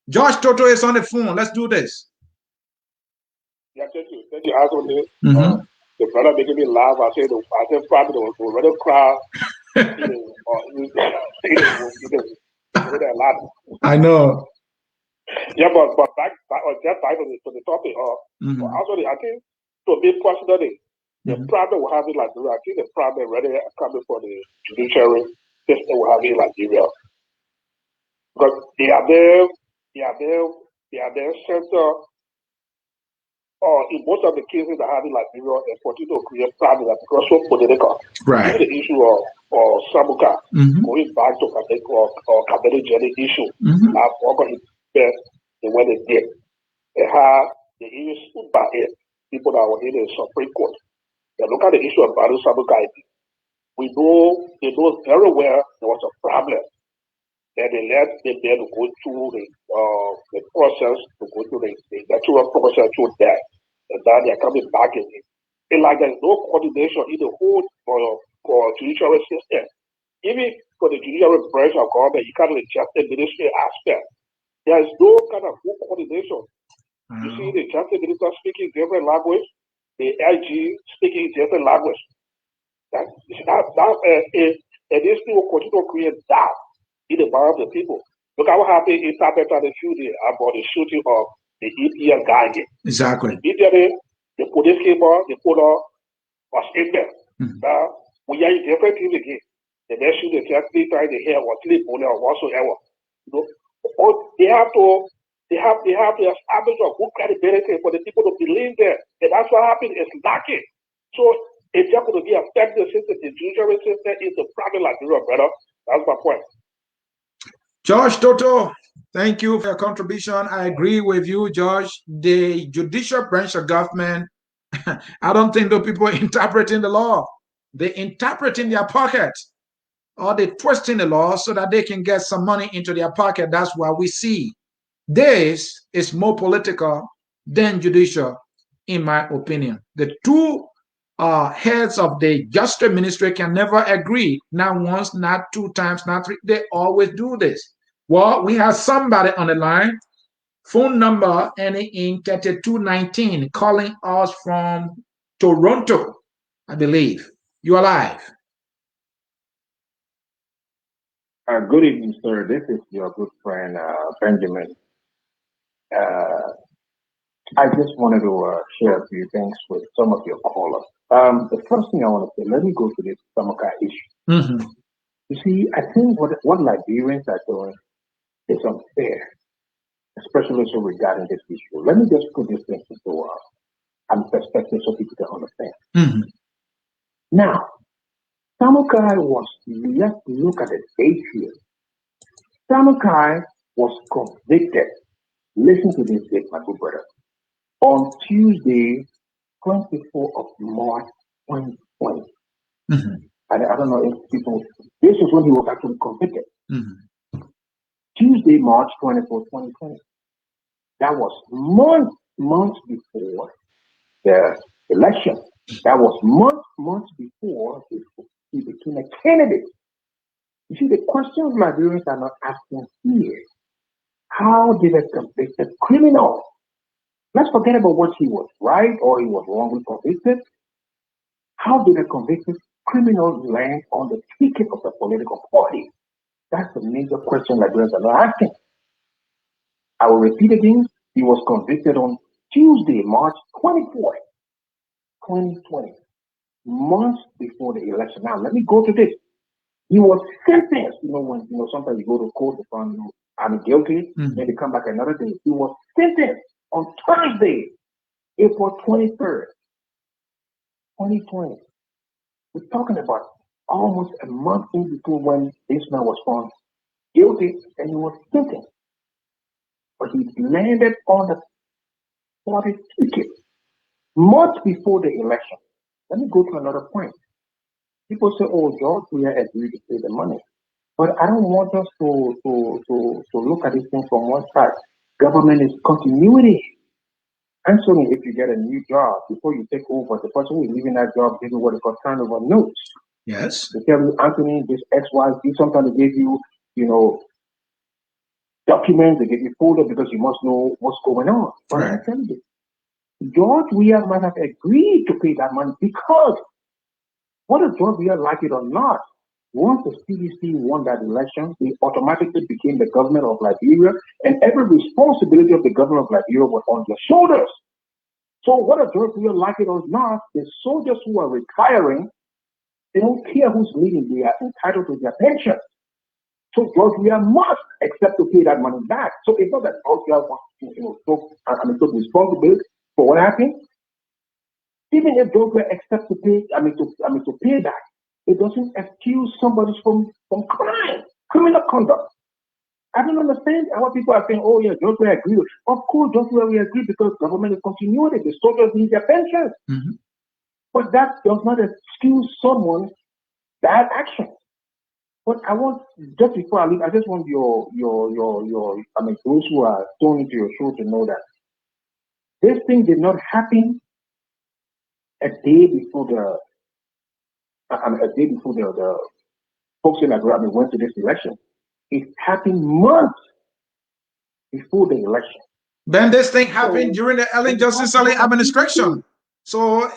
George Toto is on the phone. Let's do this. Yeah, thank you. Thank you. Also, the brother making me laugh. I said probably the rather crowd. I know. Yeah, but back just back to the topic. Actually, I think to a big question that the problem we have in Liberia, I think the problem really coming for the judiciary system we have in Liberia. Because they are there center in most of the cases that have in Liberia and continue to create problems because so political. Right. Even the issue of Samukai going back to Kabede Jenny issue. I've forgotten the way they did. They have the issue by it. People that were in the Supreme Court. They look at the issue of Brownie Samukai. They know very well there was a problem Then they let them there to go through the process, to go through the natural process through that. And then they're coming back again. And like there's no coordination in the whole judicial system. Even for the judicial branch of government, you can't just the ministry aspect. There's no kind of good coordination. You see the justice minister speaking different language, the IG speaking different language. And this thing will continue to create doubt in the mind of the people. Look at what happened in Tapeta the few days about the shooting of the EPL guy again. Exactly. Immediately, the police came on, the police was in there. Now, we are in different things again. The next shoot, the just trying to hear what sleep on or whatsoever. You know, they have to establish a good credibility for the people to believe there. And that's what happened. It's lacking. So it's just going to be affecting the system. The judicial system is the problem, like you, brother. That's my point. George Toto, thank you for your contribution. I agree with you, George. The judicial branch of government, I don't think the people interpreting the law. They interpret in their pocket, or they twisting the law so that they can get some money into their pocket. That's what we see. This is more political than judicial, in my opinion. The two heads of the justice ministry can never agree. Not once, not two times, not three. They always do this. Well, we have somebody on the line, phone number ending in 3219, calling us from Toronto, I believe. You're live. Good evening, sir. This is your good friend, Benjamin. I just wanted to share a few things with some of your callers. The first thing I want to say, let me go to this Samukai issue. You see, I think what Liberians are doing is unfair, especially so regarding this issue. Let me just put this thing into perspective so people can understand. Now, Samukai was, let's look at the date here. Samukai was convicted. Listen to this date, my good brother. On Tuesday, 24th of March, 2020. I don't know if people, this is when he was actually convicted. Tuesday, March 24th, 2020. That was months before the election. That was months before he became a candidate. You see, the questions Liberians are not asking here, how did a convicted criminal, let's forget about what he was right or he was wrongly convicted, how did a convicted criminal land on the ticket of the political party? That's the major question Liberians are not asking. I will repeat again, he was convicted on Tuesday, March 24th, 2020, months before the election. Now, let me go to this. He was sentenced, when sometimes you go to court to find I'm guilty, then they come back another day. He was sentenced on Thursday, April 23rd, 2020. We're talking about almost a month in between when this man was found guilty and he was sentenced. But he landed on the party ticket months before the election. Let me go to another point. People say, oh, George, we are agreed to pay the money. But I don't want us to look at this thing from one side. Government is continuity. Anthony, if you get a new job, before you take over, the person who is leaving that job gives you what is called turnover notes. Yes. They tell you, Anthony, this X, Y, Z. Sometimes they give you, documents, they give you folder because you must know what's going on. But I tell you, George Weah might have agreed to pay that money because whether George Weah like it or not, once the CDC won that election, they automatically became the government of Liberia, and every responsibility of the government of Liberia was on their shoulders. So whether George Weah like it or not, the soldiers who are retiring, they don't care who's leading, they are entitled to their pension. So George Weah must accept to pay that money back. So it's not that George Weah wants to take responsibility for what happened. Even if George Weah accepts to pay, to pay back, it doesn't excuse somebody from crime, criminal conduct. I don't understand how people are saying, oh yeah, George Weah agreed. Of course, George Weah will agree because government is continuity. The soldiers need their pensions. But that does not excuse someone's bad action. But I want, just before I leave, I just want I mean, those who are tuned into your show to know that this thing did not happen a day before the folks in Liberia went to this election. It happened months before the election. Then this thing happened during the Ellen Johnson Sirleaf administration. So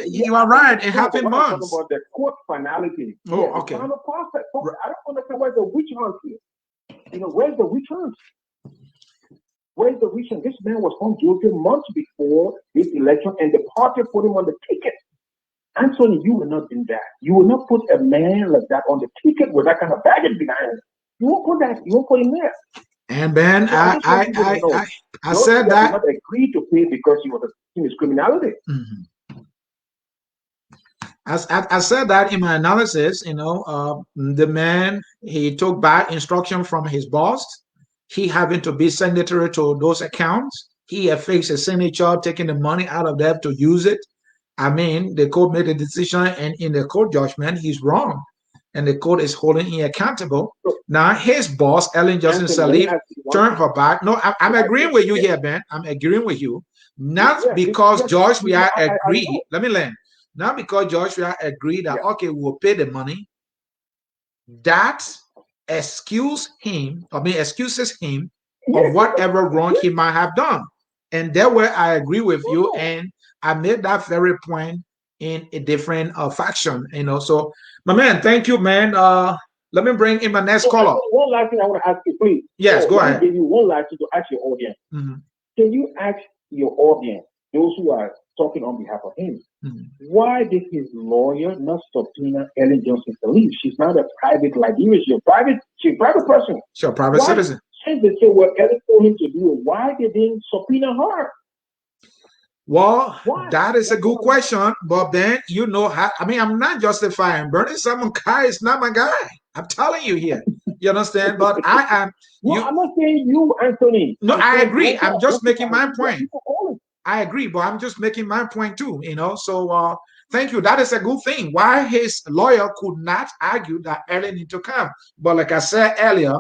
you are right. It happened months. I'm talking about the court finality. Oh, okay. The final process. I don't understand where's the witch hunt here. You know, where's the witch hunt? Where's the witch hunt? This man was found guilty months before this election, and the party put him on the ticket. Anthony, you will not do that. You will not put a man like that on the ticket with that kind of baggage behind him. You won't put that. You won't put him there. And Ben, So I said that. Not agreed to pay because he was in his criminality. Mm-hmm. I said that in my analysis. You know, the man, he took bad instruction from his boss. He having to be signatory to those accounts. He affixed a signature, taking the money out of them to use it. I mean, the court made a decision, and in the court judgment, he's wrong. And the court is holding him accountable. Now, his boss, Ellen Johnson Sirleaf, turned her back. No, I'm agreeing with you here, Ben. I'm agreeing with you. Not because George Weah agreed. Let me learn. Not because George Weah agreed that, okay, we'll pay the money. That excuses him of whatever wrong he might have done. And that way I agree with you. And I made that very point in a different faction, you know. So, my man, thank you, man. Let me bring in my next caller. One last thing I want to ask you, please. Yes, go ahead. I'll give you one last thing to ask your audience. Mm-hmm. Can you ask your audience, those who are talking on behalf of him, why did his lawyer not subpoena Ellen Johnson Sirleaf? She's not a private Liberian. She's a private person. She's a private citizen. Since they say what Ellen told him to do, why did they subpoena her? Well, that is a good question, but then you know how. I mean, I'm not justifying Bernie Samukai is not my guy. I'm telling you here. You understand? But I am. I'm not saying you, Anthony. No, I agree. I'm just making my point. I agree, but I'm just making my point too. You know, so thank you. That is a good thing. Why his lawyer could not argue that Ellen need to come, but like I said earlier,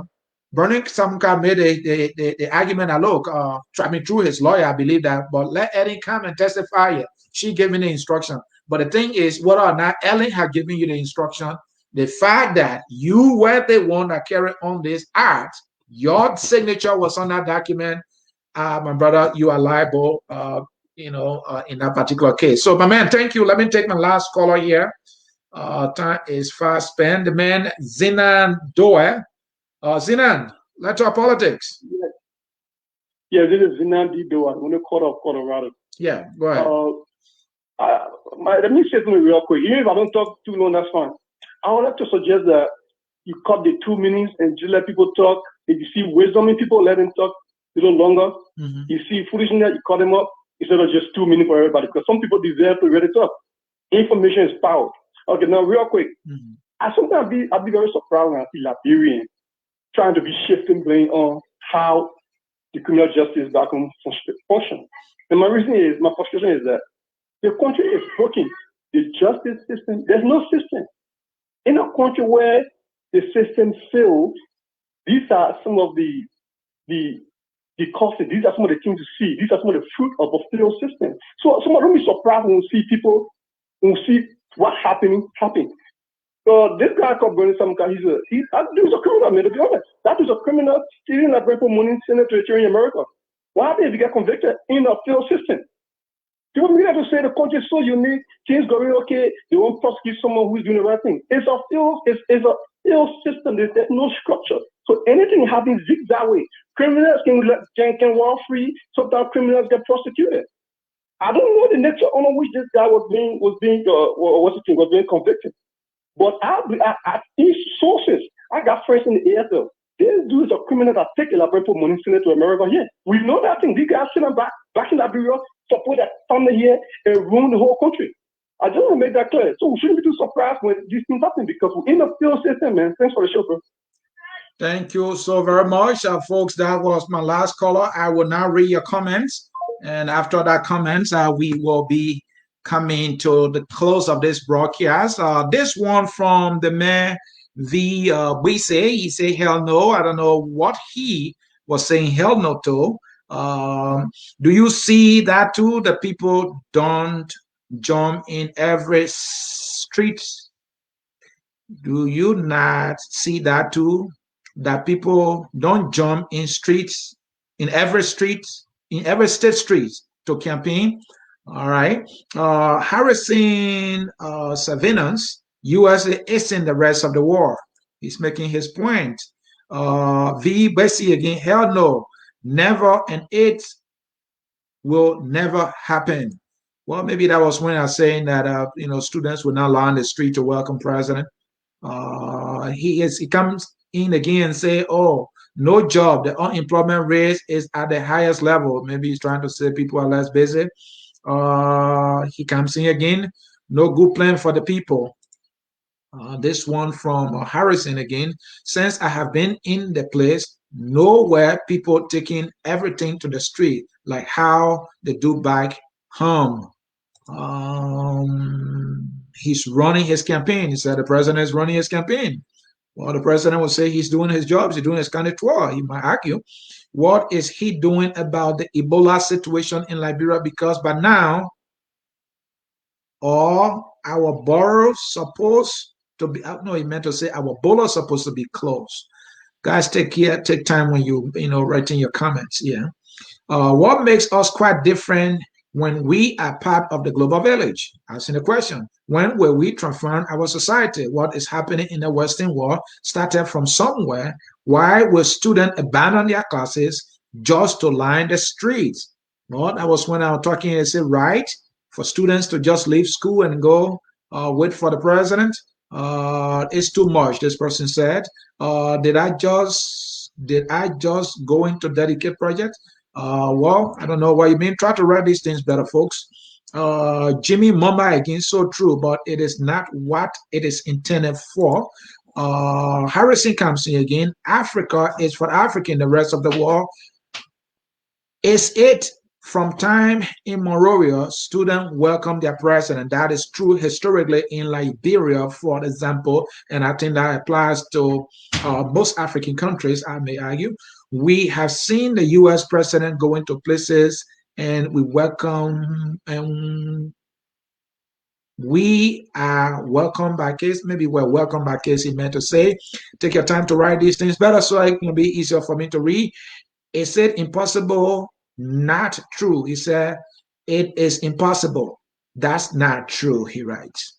Bernie Samukai made the argument that look, through his lawyer, I believe that, but let Ellen come and testify here. She gave me the instruction. But the thing is, whether or not Ellen had given you the instruction, the fact that you were the one that carried on this act, your signature was on that document, my brother, you are liable, in that particular case. So, my man, thank you. Let me take my last caller here. Time is fast spent. The man, Zinan Doe. Zinan, let's talk politics. Yeah, this is Zinan Dido. I'm going to call up Colorado. Yeah, go ahead. Let me say something real quick. Even if I don't talk too long, that's fine. I would like to suggest that you cut the 2 minutes and just let people talk. If you see wisdom in people, let them talk a little longer. You see foolishness, you cut them up instead of just 2 minutes for everybody. Because some people deserve to really talk. Information is power. Okay, now real quick. I sometimes I'll be very surprised when I see Liberian trying to be shifting blame on how the criminal justice back home function. And my frustration is that the country is broken. The justice system, there's no system. In a country where the system failed, these are some of the causes. These are some of the things to see. These are some of the fruit of a failed system. So some of them be surprised when we see people, when we see what's happening. So this guy called Bernie Samukai, he's a criminal, man, to be honest. That is a criminal stealing like rental money, sending to a in America. What happens if you get convicted in a failed system? People begin to say the country is so unique, things going okay, they won't prosecute someone who's doing the right thing. It's a failed system. There's no structure. So anything happens zigzag way. Criminals can walk free. Sometimes criminals get prosecuted. I don't know the nature on which this guy was being convicted. But I these sources, I got friends in the AFL. This dude is a criminal that take a labor for money, send it to America here. We know that thing. These guys sitting back in Liberia, support that family here, and ruin the whole country. I just want to make that clear. So we shouldn't be too surprised when these things happen because we're in a field system, man. Thanks for the show, bro. Thank you so very much, folks. That was my last caller. I will now read your comments. And after that comments, we will be coming to the close of this broadcast. This one from the man we say, he say hell no. I don't know what he was saying hell no to. Do you see that too? That people don't jump in every street? Do you not see that too? That people don't jump in streets, in every street, in every state street to campaign? All right. Harrison Savinans, USA is in the rest of the war. He's making his point. V. Bessie again, hell no, never, and it will never happen. Well, maybe that was when I was saying that students will not line the street to welcome president. He comes in again and say, oh, no job, the unemployment rate is at the highest level. Maybe he's trying to say people are less busy. He comes in again, no good plan for the people. This one from Harrison again. Since I have been in the place, nowhere people taking everything to the street like how they do back home. He's running his campaign. He said the president is running his campaign. Well, the president will say he's doing his job. He's doing his candidature. He might argue, what is he doing about the Ebola situation in Liberia? Because by now, all our boroughs supposed to be, no, he meant to say our boroughs supposed to be closed. Guys, take time when you writing your comments. Yeah. What makes us quite different when we are part of the global village? Asking the question, when will we transform our society? What is happening in the Western world started from somewhere. Why will students abandon their classes just to line the streets? Well, that was when I was talking. I said, right, for students to just leave school and go wait for the president. It's too much, this person said. Did I just go into dedicate project? Well, I don't know what you mean. Try to write these things better, folks. Jimmy Mumba again, so true, but it is not what it is intended for. Harrison comes in again. Africa is for Africa in the rest of the world. Is it from time immemorial, students welcome their president? That is true historically in Liberia, for example, and I think that applies to most African countries, I may argue. We have seen the U.S. president go into places and we welcome, and we are welcome by case. Maybe we're welcome by case, he meant to say. Take your time to write these things better so it can be easier for me to read. It said impossible, not true. He said it is impossible. That's not true, he writes.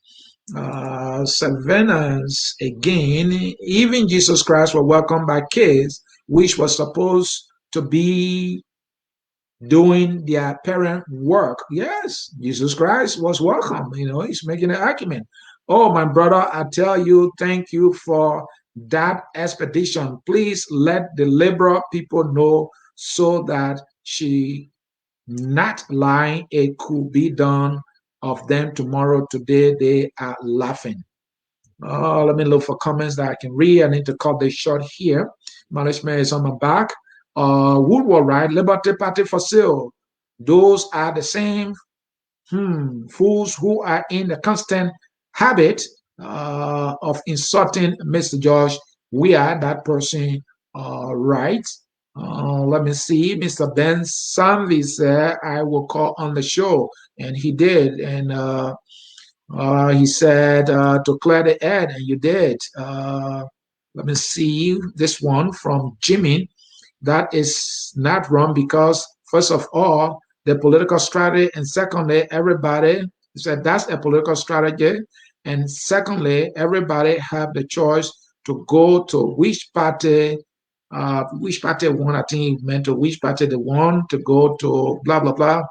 Savannah's again, even Jesus Christ was welcomed by kids, which was supposed to be doing their parent work. Yes, Jesus Christ was welcome. He's making an argument. Oh, my brother, I tell you, thank you for that expedition. Please let the liberal people know so that she not lying. It could be done of them tomorrow. Today they are laughing. Let me look for comments that I can read. I need to cut this short here. Management is on my back. Woodward, right? Liberty Party for sale. Those are the same fools who are in the constant habit of insulting Mr. George Weah, that person, right? Let me see. Mr. Ben Sanvi said, I will call on the show. And he did. And he said to clear the air, and you did. Let me see this one from Jimmy. That is not wrong because, first of all, the political strategy, and secondly, everybody said that's a political strategy. And secondly, everybody have the choice to go to which party won. I think he meant to which party they want to go to, blah, blah, blah.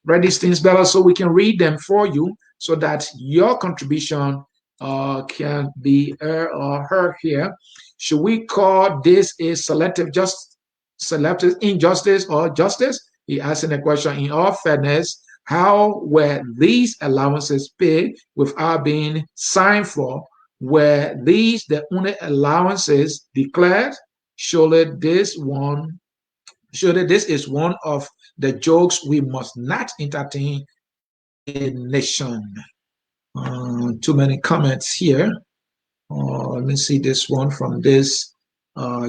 Write these things better so we can read them for you so that your contribution can be heard here. Should we call this a selective injustice or justice? He asking a question. In all fairness, how were these allowances paid without being signed for? Were these the only allowances declared? Surely this is one of the jokes we must not entertain in a nation. Too many comments here. Let me see this one from this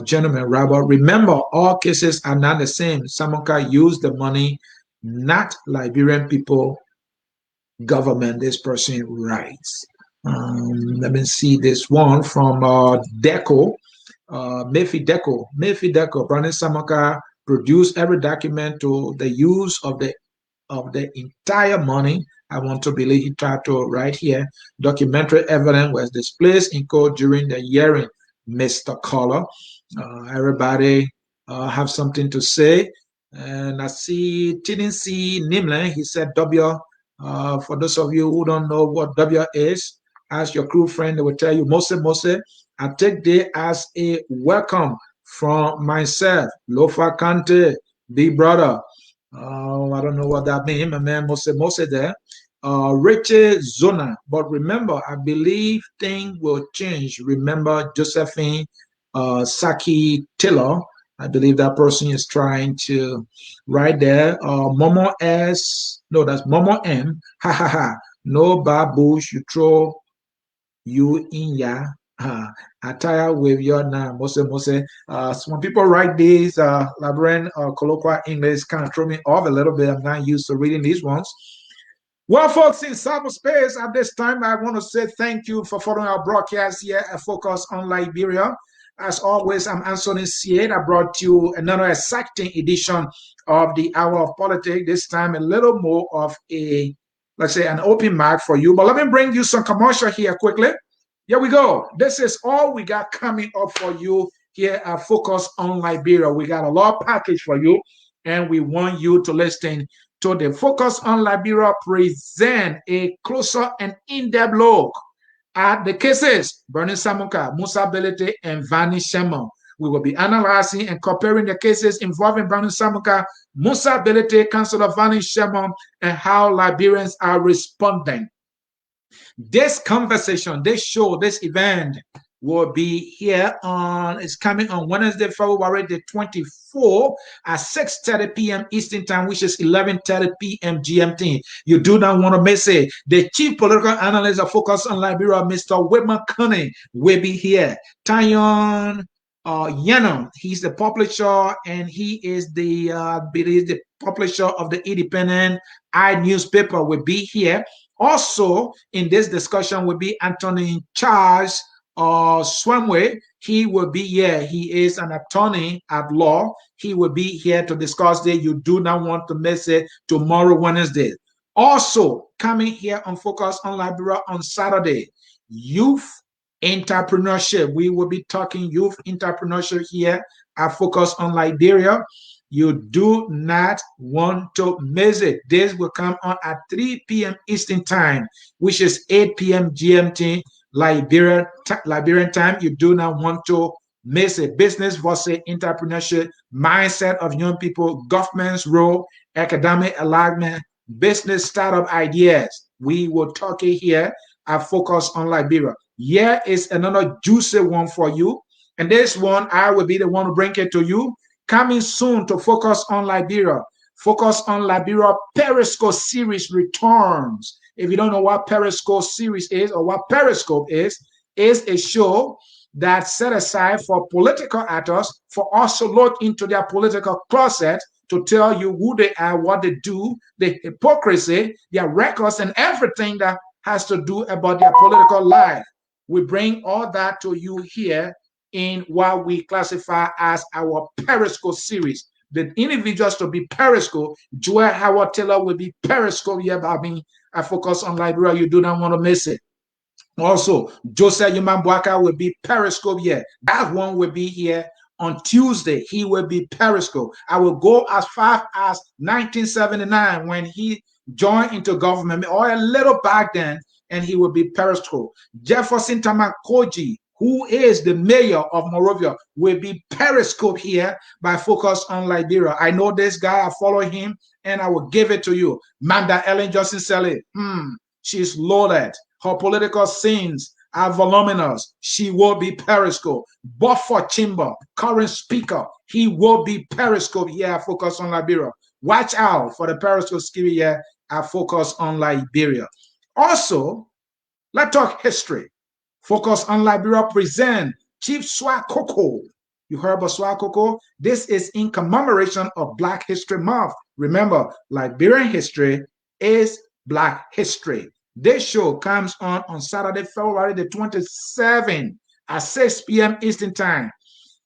gentleman, Robert. Remember, all cases are not the same. Samukai used the money, not Liberian people, government. This person writes. Let me see this one from Deco. Mayfi Deco. Brownie Samukai produced every document to the use of the entire money. I want to believe he tried to write here. Documentary evidence was displayed in court during the hearing. Mr. Caller, everybody have something to say. And I see Tinisi Nimle. He said W. For those of you who don't know what W is, ask your crew friend. They will tell you. Mose. I take this as a welcome from myself. Lofa Kante, big brother. I don't know what that means. My man Mose there. Richard Zona. But remember, I believe things will change. Remember Josephine Saki Taylor. I believe that person is trying to right there. Momo S. No, that's Momo M. Ha ha ha. No babush. You throw you in ya. Attire with your name, Mose. So when people write these Liberian colloquial English, kind of throw me off a little bit. I'm not used to reading these ones. Well, folks, in cyberspace at this time, I want to say thank you for following our broadcast here at Focus on Liberia. As always, I'm Anthony Siede. I brought you another exciting edition of the Hour of Politics. This time, a little more of a, let's say, an open mic for you. But let me bring you some commercial here quickly. Here we go. This is all we got coming up for you here at Focus on Liberia. We got a lot of package for you, and we want you to listen to the Focus on Liberia present a closer and in-depth look at the cases Brownie Samukai, Musa Belete, and Vani Shema. We will be analyzing and comparing the cases involving Brownie Samukai, Musa Belete, Councillor Vani Shema, and how Liberians are responding. This conversation, this show, this event will be here on, it's coming on Wednesday, February the 24th at 6:30 p.m. Eastern Time, which is 11:30 p.m. GMT. You do not want to miss it. The chief political analyst of Focus on Liberia, Mr. Weah Cunning, will be here. Tayon Yano, he's the publisher, and he is the publisher of the Independent Eye newspaper, will be here. Also, in this discussion will be Anthony Charles Swamway. He will be here. He is an attorney at law. He will be here to discuss this. You do not want to miss it tomorrow, Wednesday. Also, coming here on Focus on Liberia on Saturday, youth entrepreneurship. We will be talking youth entrepreneurship here at Focus on Liberia. You do not want to miss it. This will come on at 3 p.m. Eastern Time, which is 8 p.m. GMT, Liberian time. You do not want to miss it. Business versus entrepreneurship, mindset of young people, government's role, academic alignment, business startup ideas. We will talk it here at Focus on Liberia. Here is another juicy one for you. And this one, I will be the one to bring it to you. Coming soon to Focus on Liberia. Focus on Liberia Periscope series returns. If you don't know what Periscope series is or what Periscope is a show that's set aside for political actors for us to look into their political closet to tell you who they are, what they do, the hypocrisy, their records, and everything that has to do about their political life. We bring all that to you here in what we classify as our Periscope series. The individuals to be Periscope, Joel Howard Taylor will be Periscope here by me. I Focus on Liberia. You do not want to miss it. Also, Joseph Yumambwaka will be Periscope here. That one will be here on Tuesday. He will be Periscope. I will go as far as 1979 when he joined into government, or a little back then, and he will be Periscope. Jefferson Tamakoji, who is the mayor of Monrovia, will be Periscope here by Focus on Liberia. I know this guy, I follow him, and I will give it to you. Manda Ellen Johnson Sally, she's loaded. Her political scenes are voluminous. She will be Periscope. Beaufort Chamber, current speaker, he will be Periscope here at Focus on Liberia. Watch out for the Periscope skill here at Focus on Liberia. Also, let's talk history. Focus on Liberia present Chief Swakoko. You heard about Swakoko? This is in commemoration of Black History Month. Remember, Liberian history is Black history. This show comes on Saturday, February the 27th at 6 p.m. Eastern Time.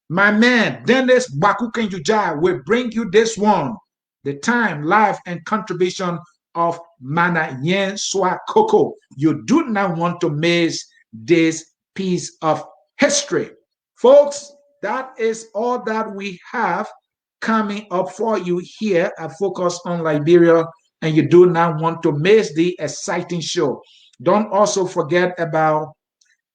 My man, Dennis Bakukenjuja will bring you this one. The time, life, and contribution of Mana Yen Swakoko. You do not want to miss this piece of history. Folks, that is all that we have coming up for you here at Focus on Liberia, and you do not want to miss the exciting show. Don't also forget about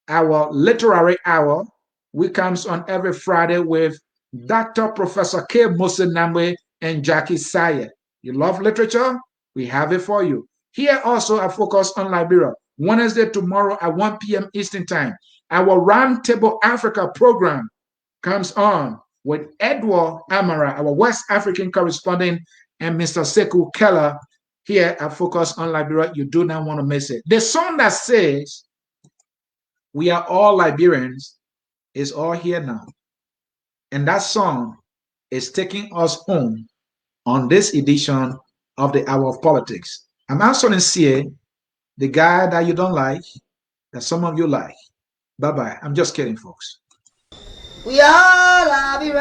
our literary hour, which comes on every Friday with Dr. Professor K. Musenamwe and Jackie Saye. You love literature? We have it for you. Here also I Focus on Liberia. Wednesday tomorrow at 1 p.m. Eastern Time. Our Roundtable Africa program comes on with Edward Amara, our West African correspondent, and Mr. Sekou Keller here at Focus on Liberia. You do not want to miss it. The song that says, "We are all Liberians," is all here now. And that song is taking us home on this edition of the Hour of Politics. I'm answering C.A., the guy that you don't like, that some of you like. Bye-bye. I'm just kidding, folks. We are Liberians.